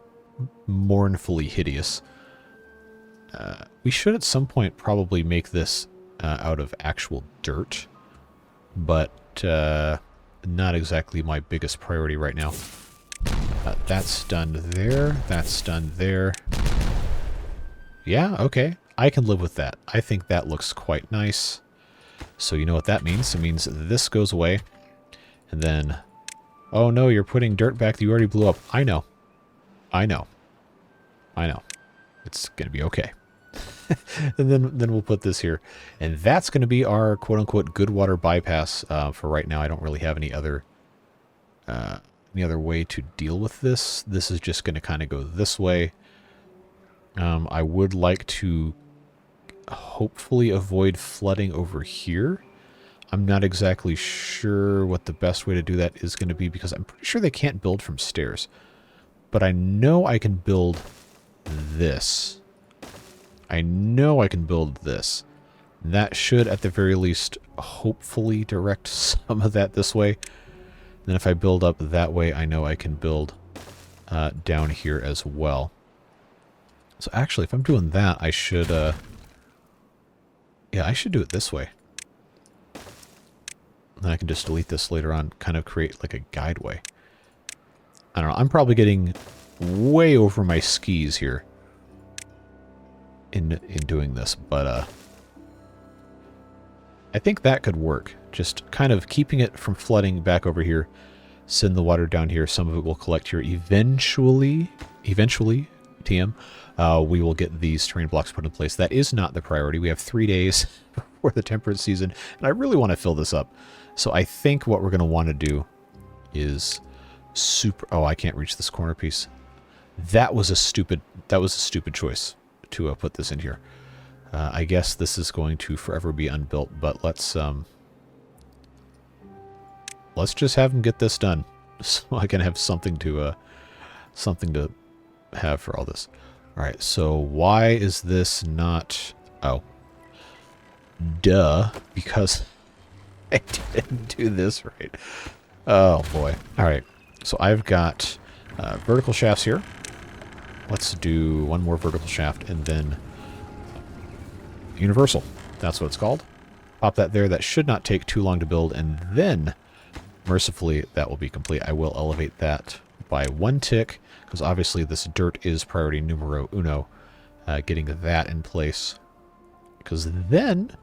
[SPEAKER 1] mournfully hideous. We should at some point probably make this out of actual dirt, but not exactly my biggest priority right now. That's done there. That's done there. Yeah, okay. I can live with that. I think that looks quite nice. So you know what that means? It means this goes away. And then... Oh no, you're putting dirt back that you already blew up. I know. I know. I know. It's going to be okay. And then we'll put this here. And that's going to be our quote-unquote good water bypass for right now. I don't really have any other way to deal with this. This is just going to kind of go this way. I would like to hopefully avoid flooding over here. I'm not exactly sure what the best way to do that is going to be because I'm pretty sure they can't build from stairs. But I know I can build this. I know I can build this. That should, at the very least, hopefully direct some of that this way. Then if I build up that way, I know I can build down here as well. So actually, if I'm doing that, I should... yeah, I should do it this way. Then I can just delete this later on, kind of create like a guideway. I don't know, I'm probably getting way over my skis here in doing this, but I think that could work. Just kind of keeping it from flooding back over here, send the water down here, some of it will collect here. Eventually, TM, we will get these terrain blocks put in place. That is not the priority. We have 3 days before the temperate season, and I really want to fill this up. So I think what we're going to want to do is oh, I can't reach this corner piece. That was a stupid choice to put this in here. I guess this is going to forever be unbuilt, but let's just have them get this done so I can have something to have for all this. All right, so why is this not... Oh. Duh, because I didn't do this right. Oh, boy. All right. So I've got vertical shafts here. Let's do one more vertical shaft and then universal. That's what it's called. Pop that there. That should not take too long to build. And then, mercifully, that will be complete. I will elevate that by 1 tick, because obviously this dirt is priority numero uno. Getting that in place. Because then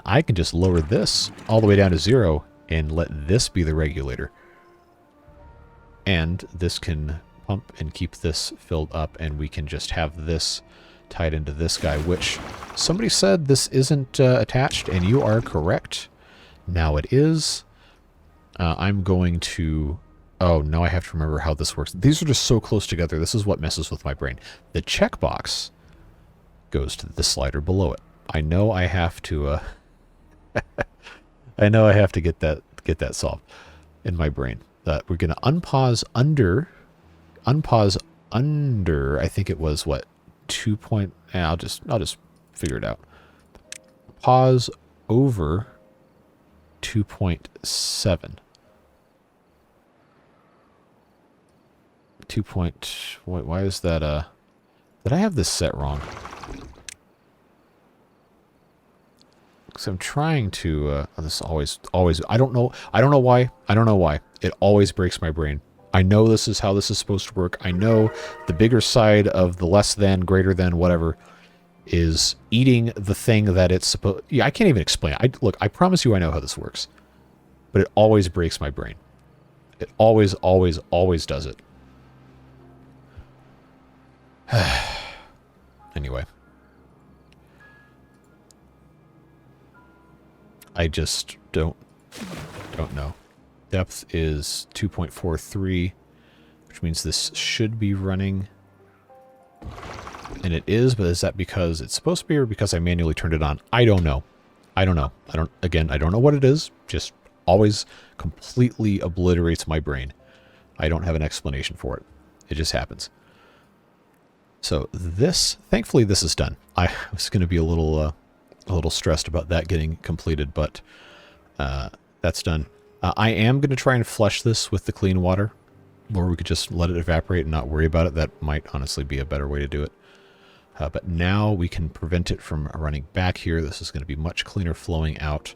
[SPEAKER 1] I can just lower this all the way down to 0 and let this be the regulator. And this can pump and keep this filled up, and we can just have this tied into this guy, which somebody said this isn't attached, and you are correct. Now it is. I'm going to... Oh, now I have to remember how this works. These are just so close together. This is what messes with my brain. The checkbox goes to the slider below it. I know I have to... I know I have to get that solved in my brain. We're going to unpause under, I think it was, what, 2 point... I'll just figure it out. Pause over 2.7. 2 point... Wait, why is that, Did I have this set wrong? Because I'm trying to, this always, I don't know why. It always breaks my brain. I know this is how this is supposed to work. I know the bigger side of the less than, greater than, whatever, is eating the thing that it's supposed... Yeah, I can't even explain it. Look, I promise you I know how this works. But it always breaks my brain. It always does it. Anyway. I just don't know. Depth is 2.43, which means this should be running. And it is, but is that because it's supposed to be or because I manually turned it on? I don't know. I don't know what it is. Just always completely obliterates my brain. I don't have an explanation for it. It just happens. So this, thankfully this is done. I was going to be a little stressed about that getting completed, but that's done. I am going to try and flush this with the clean water, or we could just let it evaporate and not worry about it. That might honestly be a better way to do it. But now we can prevent it from running back here. This is going to be much cleaner flowing out.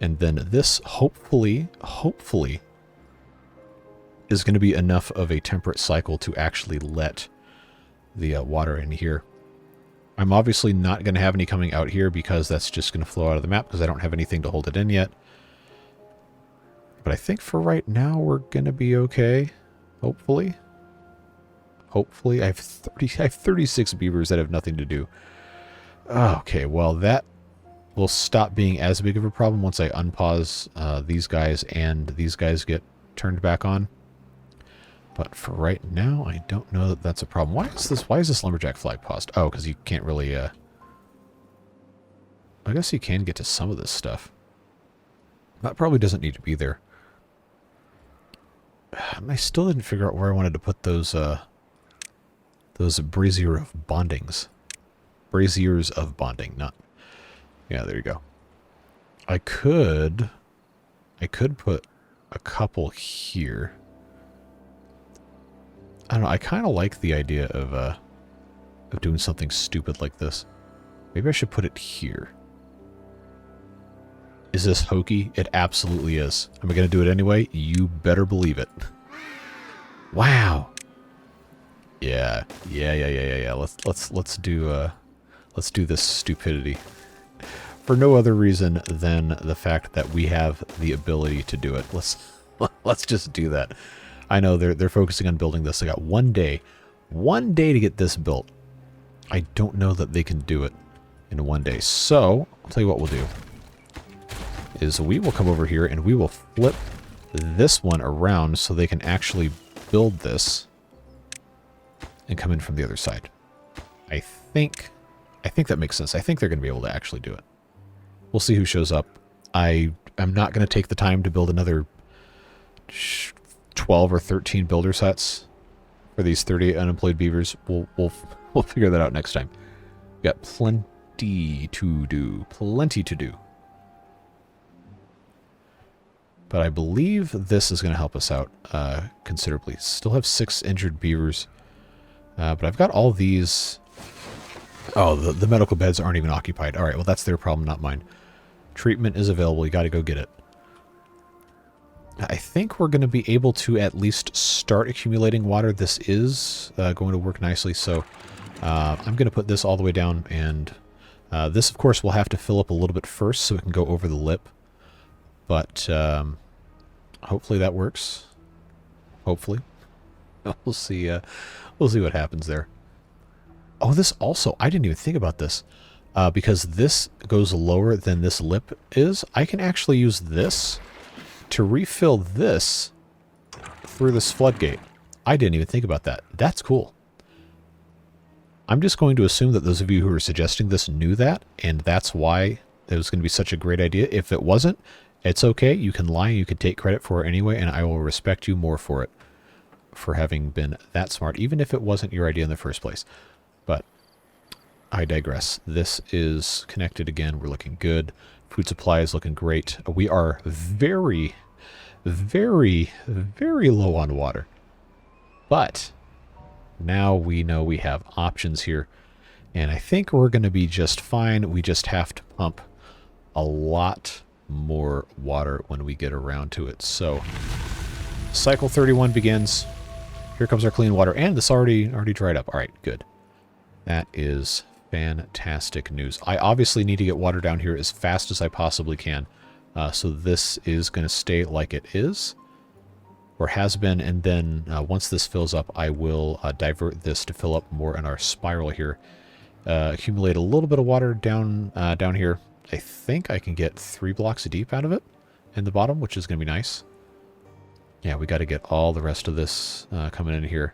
[SPEAKER 1] And then this, hopefully, is going to be enough of a temperate cycle to actually let the water in here. I'm obviously not going to have any coming out here because that's just going to flow out of the map because I don't have anything to hold it in yet. But I think for right now we're going to be okay. Hopefully. I have 36 beavers that have nothing to do. Okay, well that will stop being as big of a problem once I unpause these guys and these guys get turned back on. But for right now, I don't know that that's a problem. Why is this lumberjack flag paused? Oh, because you can't really, I guess you can get to some of this stuff. That probably doesn't need to be there. I still didn't figure out where I wanted to put those brazier of bondings. Braziers of bonding, not... Yeah, there you go. I could put a couple here. I don't know, I kind of like the idea of doing something stupid like this. Maybe I should put it here. Is this hokey? It absolutely is. Am I going to do it anyway? You better believe it. Wow. Yeah. Let's do this stupidity. For no other reason than the fact that we have the ability to do it. Let's just do that. I know they're focusing on building this. They got one day to get this built. I don't know that they can do it in one day. So I'll tell you what we'll do. Is we will come over here and we will flip this one around so they can actually build this and come in from the other side. I think that makes sense. I think they're going to be able to actually do it. We'll see who shows up. I'm not going to take the time to build another 12 or 13 builder sets for these 38 unemployed beavers. We'll figure that out next time. We got plenty to do. But I believe this is going to help us out considerably. Still have 6 injured beavers. But I've got all these... Oh, the medical beds aren't even occupied. All right, well, that's their problem, not mine. Treatment is available. You got to go get it. I think we're going to be able to at least start accumulating water. This is going to work nicely, so I'm going to put this all the way down, and this, of course, will have to fill up a little bit first so it can go over the lip. But hopefully that works. Hopefully. We'll see what happens there. Oh, this also, I didn't even think about this. Because this goes lower than this lip is, I can actually use this to refill this through this floodgate. I didn't even think about that. That's cool. I'm just going to assume that those of you who are suggesting this knew that, and that's why it was going to be such a great idea. If it wasn't, it's okay. You can lie, you can take credit for it anyway, and I will respect you more for it, for having been that smart, even if it wasn't your idea in the first place. But I digress. This is connected again. We're looking good. Food supply is looking great. We are very, very, very low on water. But now we know we have options here. And I think we're going to be just fine. We just have to pump a lot more water when we get around to it. So cycle 31 begins. Here comes our clean water. And this already dried up. All right, good. That is fantastic news. I obviously need to get water down here as fast as I possibly can. So this is going to stay like it is, or has been, and then once this fills up, I will divert this to fill up more in our spiral here. Accumulate a little bit of water down here. I think I can get 3 blocks deep out of it in the bottom, which is going to be nice. Yeah, we got to get all the rest of this coming in here.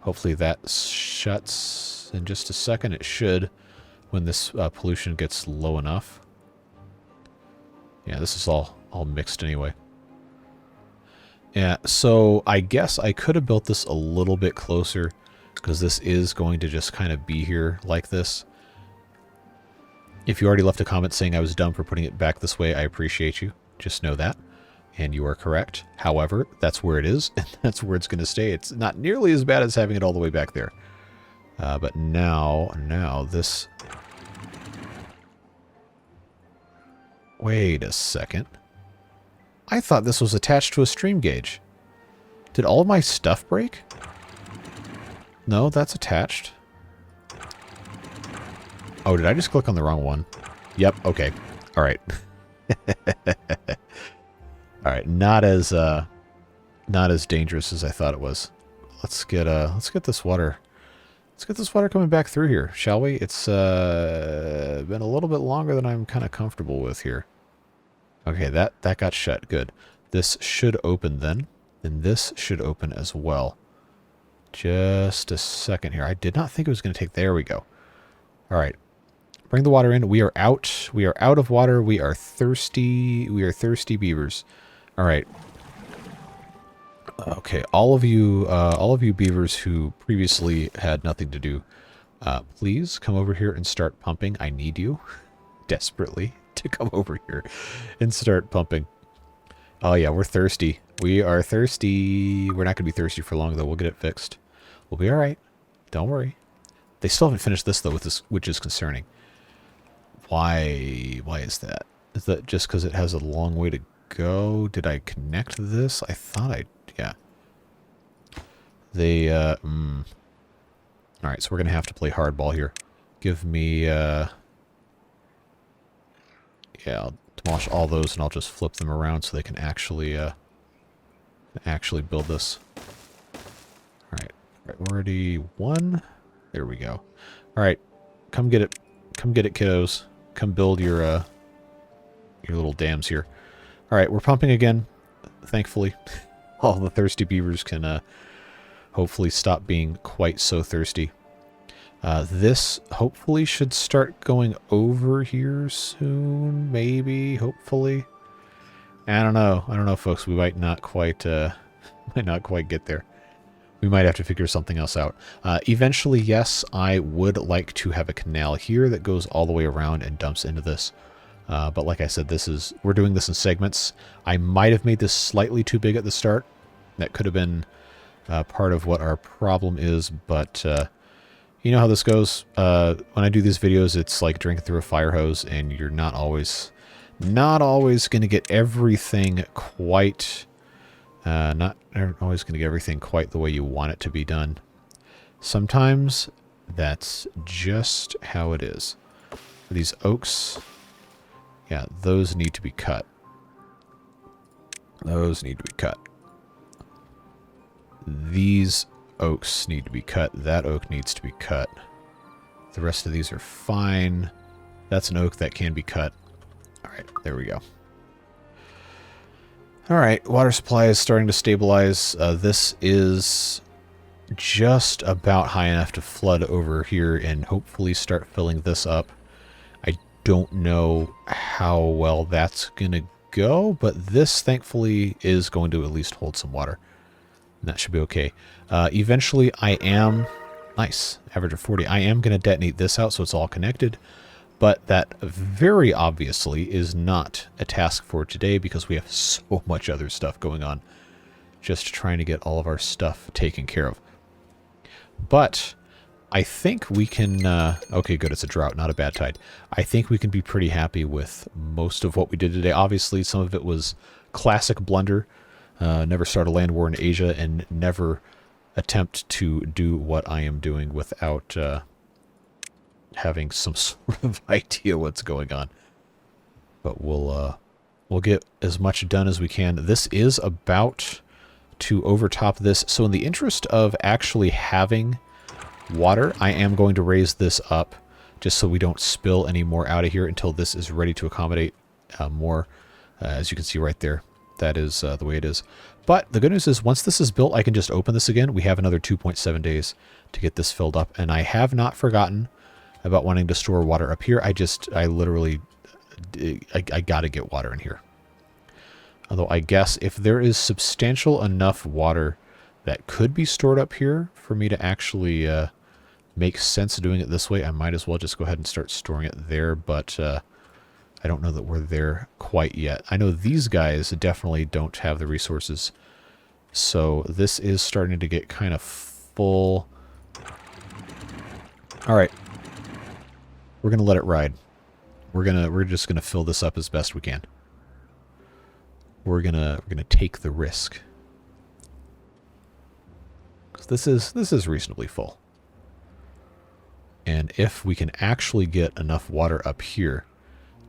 [SPEAKER 1] Hopefully that shuts in just a second. It should when this pollution gets low enough. Yeah, this is all mixed anyway. Yeah, so I guess I could have built this a little bit closer because this is going to just kind of be here like this. If you already left a comment saying I was dumb for putting it back this way, I appreciate you. Just know that. And you are correct. However, that's where it is, and that's where it's going to stay. It's not nearly as bad as having it all the way back there. But now this... Wait a second. I thought this was attached to a stream gauge. Did all of my stuff break? No, that's attached. Oh, did I just click on the wrong one? Yep, okay. All right. All right, not as dangerous as I thought it was. Let's get this water. Let's get this water coming back through here, shall we? It's been a little bit longer than I'm kind of comfortable with here. Okay, that got shut. Good. This should open then, and this should open as well. Just a second here. I did not think it was going to take. There we go. All right. Bring the water in. We are out. We are out of water. We are thirsty. We are thirsty beavers. All right. Okay, all of you beavers who previously had nothing to do, please come over here and start pumping. I need you desperately to come over here and start pumping. Oh yeah, we're thirsty. We are thirsty. We're not going to be thirsty for long though. We'll get it fixed. We'll be all right. Don't worry. They still haven't finished this though, which is concerning. Why is that? Is that just because it has a long way to go? Did I connect this? I thought yeah. They, Alright, so we're going to have to play hardball here. Give me, yeah, I'll demolish all those and I'll just flip them around so they can actually build this. Alright, priority 1. There we go. Alright, come get it. Come get it, kiddos. Come build your little dams here. Alright, we're pumping again, thankfully. All the thirsty beavers can hopefully stop being quite so thirsty. This hopefully should start going over here soon, maybe, hopefully. I don't know, folks. We might not quite get there. We might have to figure something else out. Eventually, yes, I would like to have a canal here that goes all the way around and dumps into this. But like I said, we're doing this in segments. I might have made this slightly too big at the start. That could have been part of what our problem is, but you know how this goes. When I do these videos, it's like drinking through a fire hose, and you're not always going to get everything quite, not always going to get everything quite the way you want it to be done. Sometimes that's just how it is. These oaks, yeah, those need to be cut. Those need to be cut. These oaks need to be cut. That oak needs to be cut. The rest of these are fine. That's an oak that can be cut. All right, there we go. All right, water supply is starting to stabilize. This is just about high enough to flood over here and hopefully start filling this up. I don't know how well that's going to go, but this thankfully is going to at least hold some water. And that should be okay. Eventually I am, nice, average of 40. I am going to detonate this out so it's all connected, but that very obviously is not a task for today because we have so much other stuff going on. Just trying to get all of our stuff taken care of. But I think we can, okay, good, it's a drought, not a bad tide. I think we can be pretty happy with most of what we did today. Obviously, some of it was classic blunder. Never start a land war in Asia and never attempt to do what I am doing without having some sort of idea what's going on. But we'll get as much done as we can. This is about to overtop this. So in the interest of actually having water, I am going to raise this up just so we don't spill any more out of here until this is ready to accommodate more. As you can see right there, that is the way it is. But the good news is once this is built, I can just open this again. We have another 2.7 days to get this filled up. And I have not forgotten about wanting to store water up here. I literally, I got to get water in here. Although I guess if there is substantial enough water that could be stored up here for me to actually make sense doing it this way, I might as well just go ahead and start storing it there. But I don't know that we're there quite yet. I know these guys definitely don't have the resources. So this is starting to get kind of full. All right. We're going to let it ride. We're just going to fill this up as best we can. We're gonna take the risk. 'Cause this is reasonably full. And if we can actually get enough water up here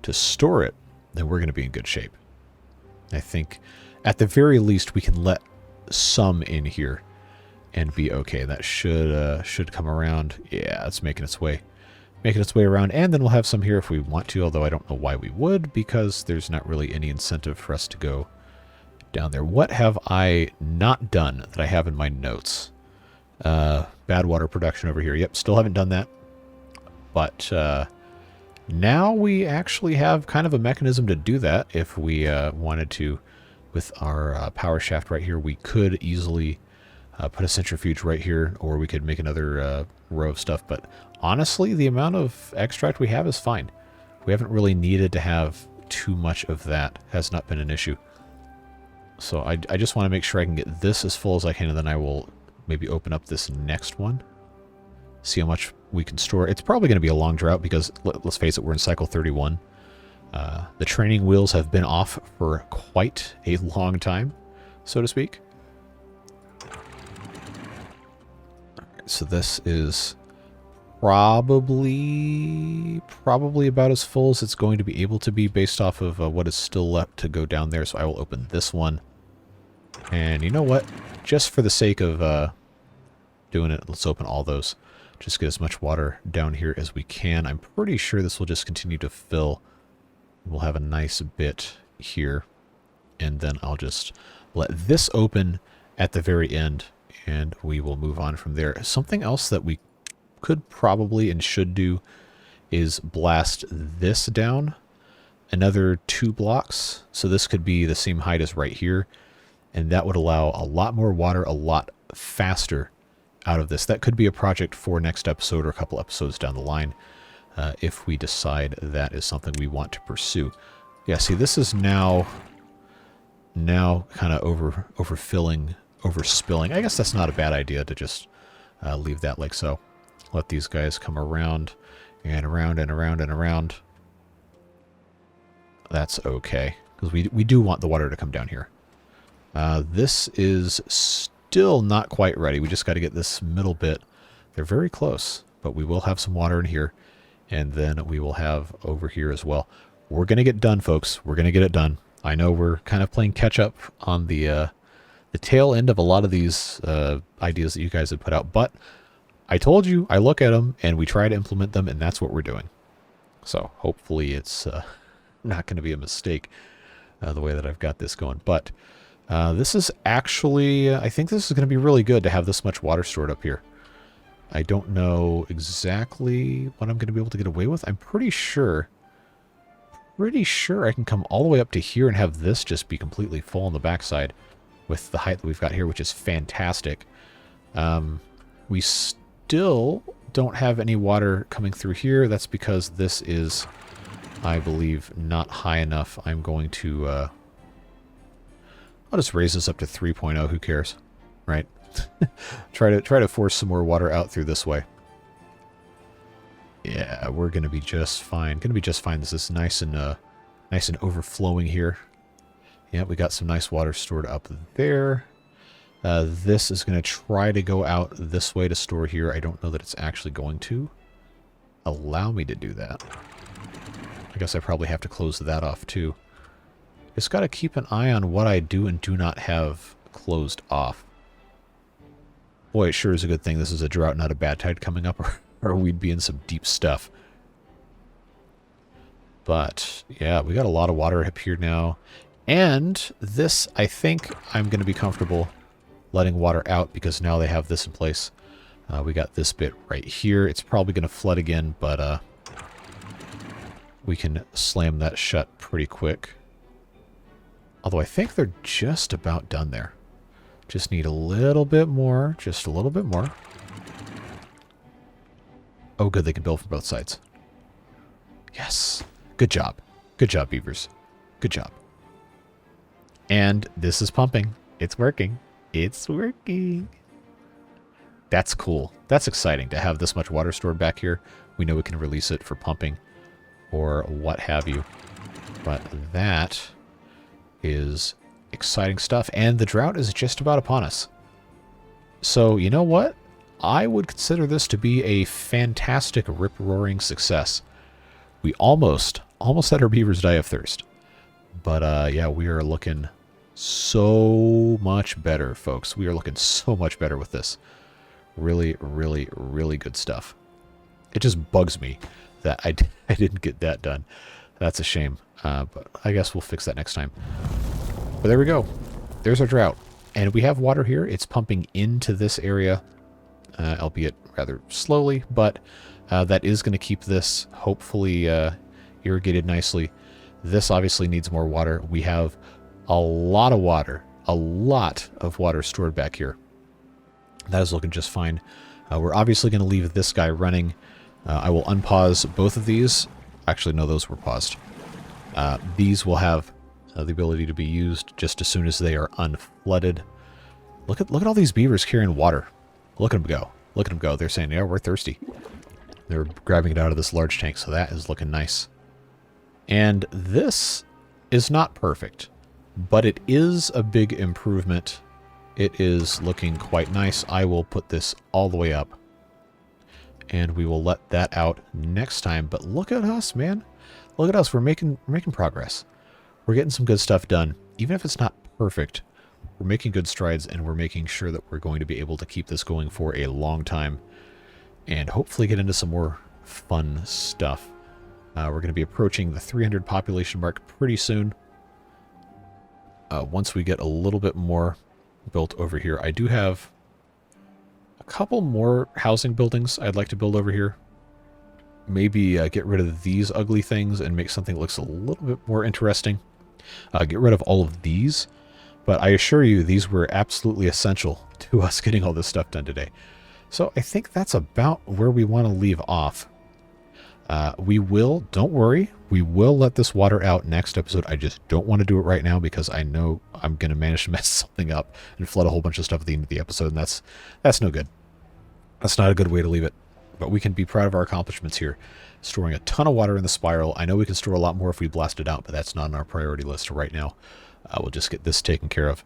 [SPEAKER 1] to store it, then we're going to be in good shape. I think at the very least we can let some in here and be okay. That should come around. Yeah, it's making its way around, and then we'll have some here if we want to, although I don't know why we would, because there's not really any incentive for us to go down there. What have I not done that I have in my notes? Bad water production over here. Yep, still haven't done that. But now we actually have kind of a mechanism to do that if we wanted to. With our power shaft right here, we could easily put a centrifuge right here, or we could make another row of stuff. But honestly, the amount of extract we have is fine. We haven't really needed to have too much of that. Has not been an issue. So I just want to make sure I can get this as full as I can, and then I will maybe open up this next one. See how much we can store. It's probably going to be a long drought because, let's face it, we're in cycle 31. The training wheels have been off for quite a long time, so to speak. So this is probably about as full as it's going to be able to be based off of what is still left to go down there. So I will open this one. And you know what? Just for the sake of doing it, let's open all those. Just get as much water down here as we can. I'm pretty sure this will just continue to fill. We'll have a nice bit here. And then I'll just let this open at the very end. And we will move on from there. Something else that we could probably and should do is blast this down another 2 blocks. So this could be the same height as right here. And that would allow a lot more water a lot faster out of this. That could be a project for next episode or a couple episodes down the line. if we decide that is something we want to pursue. Yeah, see, this is now kind of overfilling, overspilling. I guess that's not a bad idea to just leave that like so. Let these guys come around and around and around and around. That's okay, because we do want the water to come down here. This is still not quite ready. We just got to get this middle bit. They're very close, but we will have some water in here, and then we will have over here as well. We're going to get done, folks. We're going to get it done. I know we're kind of playing catch-up on the tail end of a lot of these ideas that you guys have put out, but I told you, I look at them, and we try to implement them, and that's what we're doing. So hopefully it's not going to be a mistake the way that I've got this going. But this is actually, I think this is going to be really good to have this much water stored up here. I don't know exactly what I'm going to be able to get away with. I'm pretty sure I can come all the way up to here and have this just be completely full on the backside with the height that we've got here, which is fantastic. We still don't have any water coming through here. That's because this is, I believe, not high enough. I'm going to, I'll just raise this up to 3.0. Who cares, right? try to force some more water out through this way. Yeah, we're gonna be just fine. This is nice and overflowing here. Yeah, we got some nice water stored up there. This is going to try to go out this way to store here. I don't know that it's actually going to allow me to do that. I guess I probably have to close that off too. Just got to keep an eye on what I do and do not have closed off. Boy, it sure is a good thing this is a drought, not a bad tide coming up, or we'd be in some deep stuff. But yeah, we got a lot of water up here now. And this, I think I'm going to be comfortable letting water out because now they have this in place. We got this bit right here. It's probably going to flood again, but we can slam that shut pretty quick. Although I think they're just about done there. Just need a little bit more. Just a little bit more. Oh, good. They can build from both sides. Yes. Good job. Good job, beavers. Good job. And this is pumping. It's working. It's working. That's cool. That's exciting to have this much water stored back here. We know we can release it for pumping or what have you. But that is exciting stuff. And the drought is just about upon us. So, you know what? I would consider this to be a fantastic rip-roaring success. We almost had our beavers die of thirst. But, yeah, we are looking so much better, folks. We are looking so much better with this. Really, really, really good stuff. It just bugs me that I didn't get that done. That's a shame. But I guess we'll fix that next time. But there we go. There's our drought. And we have water here. It's pumping into this area, albeit rather slowly. But that is going to keep this hopefully irrigated nicely. This obviously needs more water. We have a lot of water stored back here. That is looking just fine. We're obviously going to leave this guy running. I will unpause both of these. Actually, no, those were paused. These will have the ability to be used just as soon as they are unflooded. Look at all these beavers carrying water. Look at them go. Look at them go. They're saying, yeah, we're thirsty. They're grabbing it out of this large tank, so that is looking nice. And this is not perfect, but it is a big improvement. It is looking quite nice. I will put this all the way up, and we will let that out next time. But look at us, man. Look at us. We're making progress. We're getting some good stuff done. Even if it's not perfect, we're making good strides, and we're making sure that we're going to be able to keep this going for a long time and hopefully get into some more fun stuff. We're going to be approaching the 300 population mark pretty soon. Once we get a little bit more built over here. I do have a couple more housing buildings I'd like to build over here. Maybe get rid of these ugly things and make something that looks a little bit more interesting. Get rid of all of these. But I assure you, these were absolutely essential to us getting all this stuff done today. So I think that's about where we want to leave off. Don't worry, we will let this water out next episode. I just don't want to do it right now because I know I'm going to manage to mess something up and flood a whole bunch of stuff at the end of the episode, and that's no good. That's not a good way to leave it. But we can be proud of our accomplishments here. Storing a ton of water in the spiral. I know we can store a lot more if we blast it out, but that's not on our priority list right now. We'll just get this taken care of.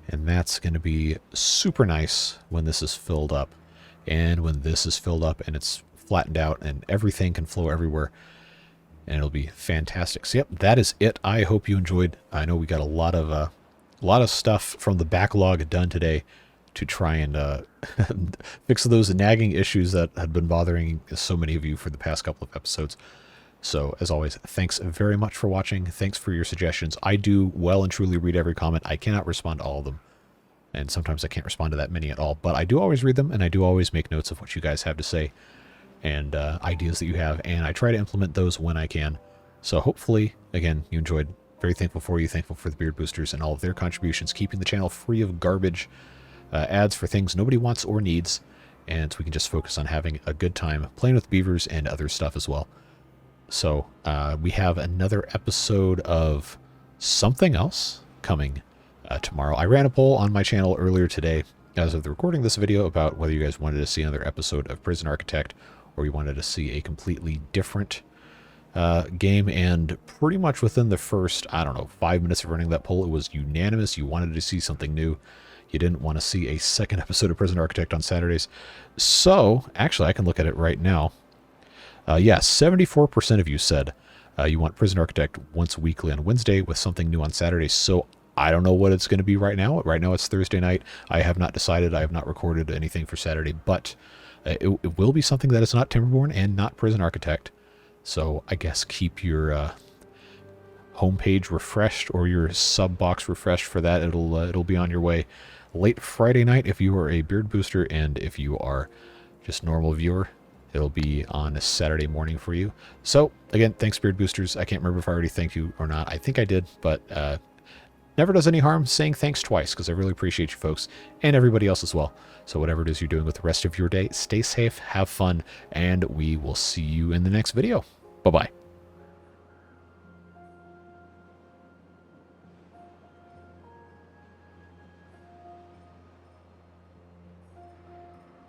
[SPEAKER 1] And that's going to be super nice when this is filled up. And when this is filled up and it's flattened out and everything can flow everywhere, and it'll be fantastic. So yep, that is it. I hope you enjoyed. I know we got a lot of stuff from the backlog done today to try and fix those nagging issues that had been bothering so many of you for the past couple of episodes. So as always, thanks very much for watching. Thanks for your suggestions. I do well and truly read every comment. I cannot respond to all of them, and sometimes I can't respond to that many at all, but I do always read them, and I do always make notes of what you guys have to say and ideas that you have, and I try to implement those when I can. So hopefully, again, you enjoyed. Very thankful for you, thankful for the Beard Boosters and all of their contributions, keeping the channel free of garbage, ads for things nobody wants or needs, and so we can just focus on having a good time playing with beavers and other stuff as well. So we have another episode of something else coming tomorrow. I ran a poll on my channel earlier today as of the recording this video about whether you guys wanted to see another episode of Prison Architect or you wanted to see a completely different game, and pretty much within the first, I don't know, 5 minutes of running that poll, it was unanimous. You wanted to see something new. You didn't want to see a second episode of Prison Architect on Saturdays. So, actually, I can look at it right now. Yeah, 74% of you said you want Prison Architect once weekly on Wednesday with something new on Saturday. So, I don't know what it's going to be right now. Right now, it's Thursday night. I have not decided. I have not recorded anything for Saturday, but it will be something that is not Timberborn and not Prison Architect. So I guess keep your homepage refreshed or your sub box refreshed for that. It'll be on your way late Friday night if you are a Beard Booster, and if you are just normal viewer, it'll be on a Saturday morning for you. So again, thanks Beard Boosters. I can't remember if I already thanked you or not. I think I did, but never does any harm saying thanks twice, because I really appreciate you folks and everybody else as well. So whatever it is you're doing with the rest of your day, stay safe, have fun, and we will see you in the next video. Bye-bye.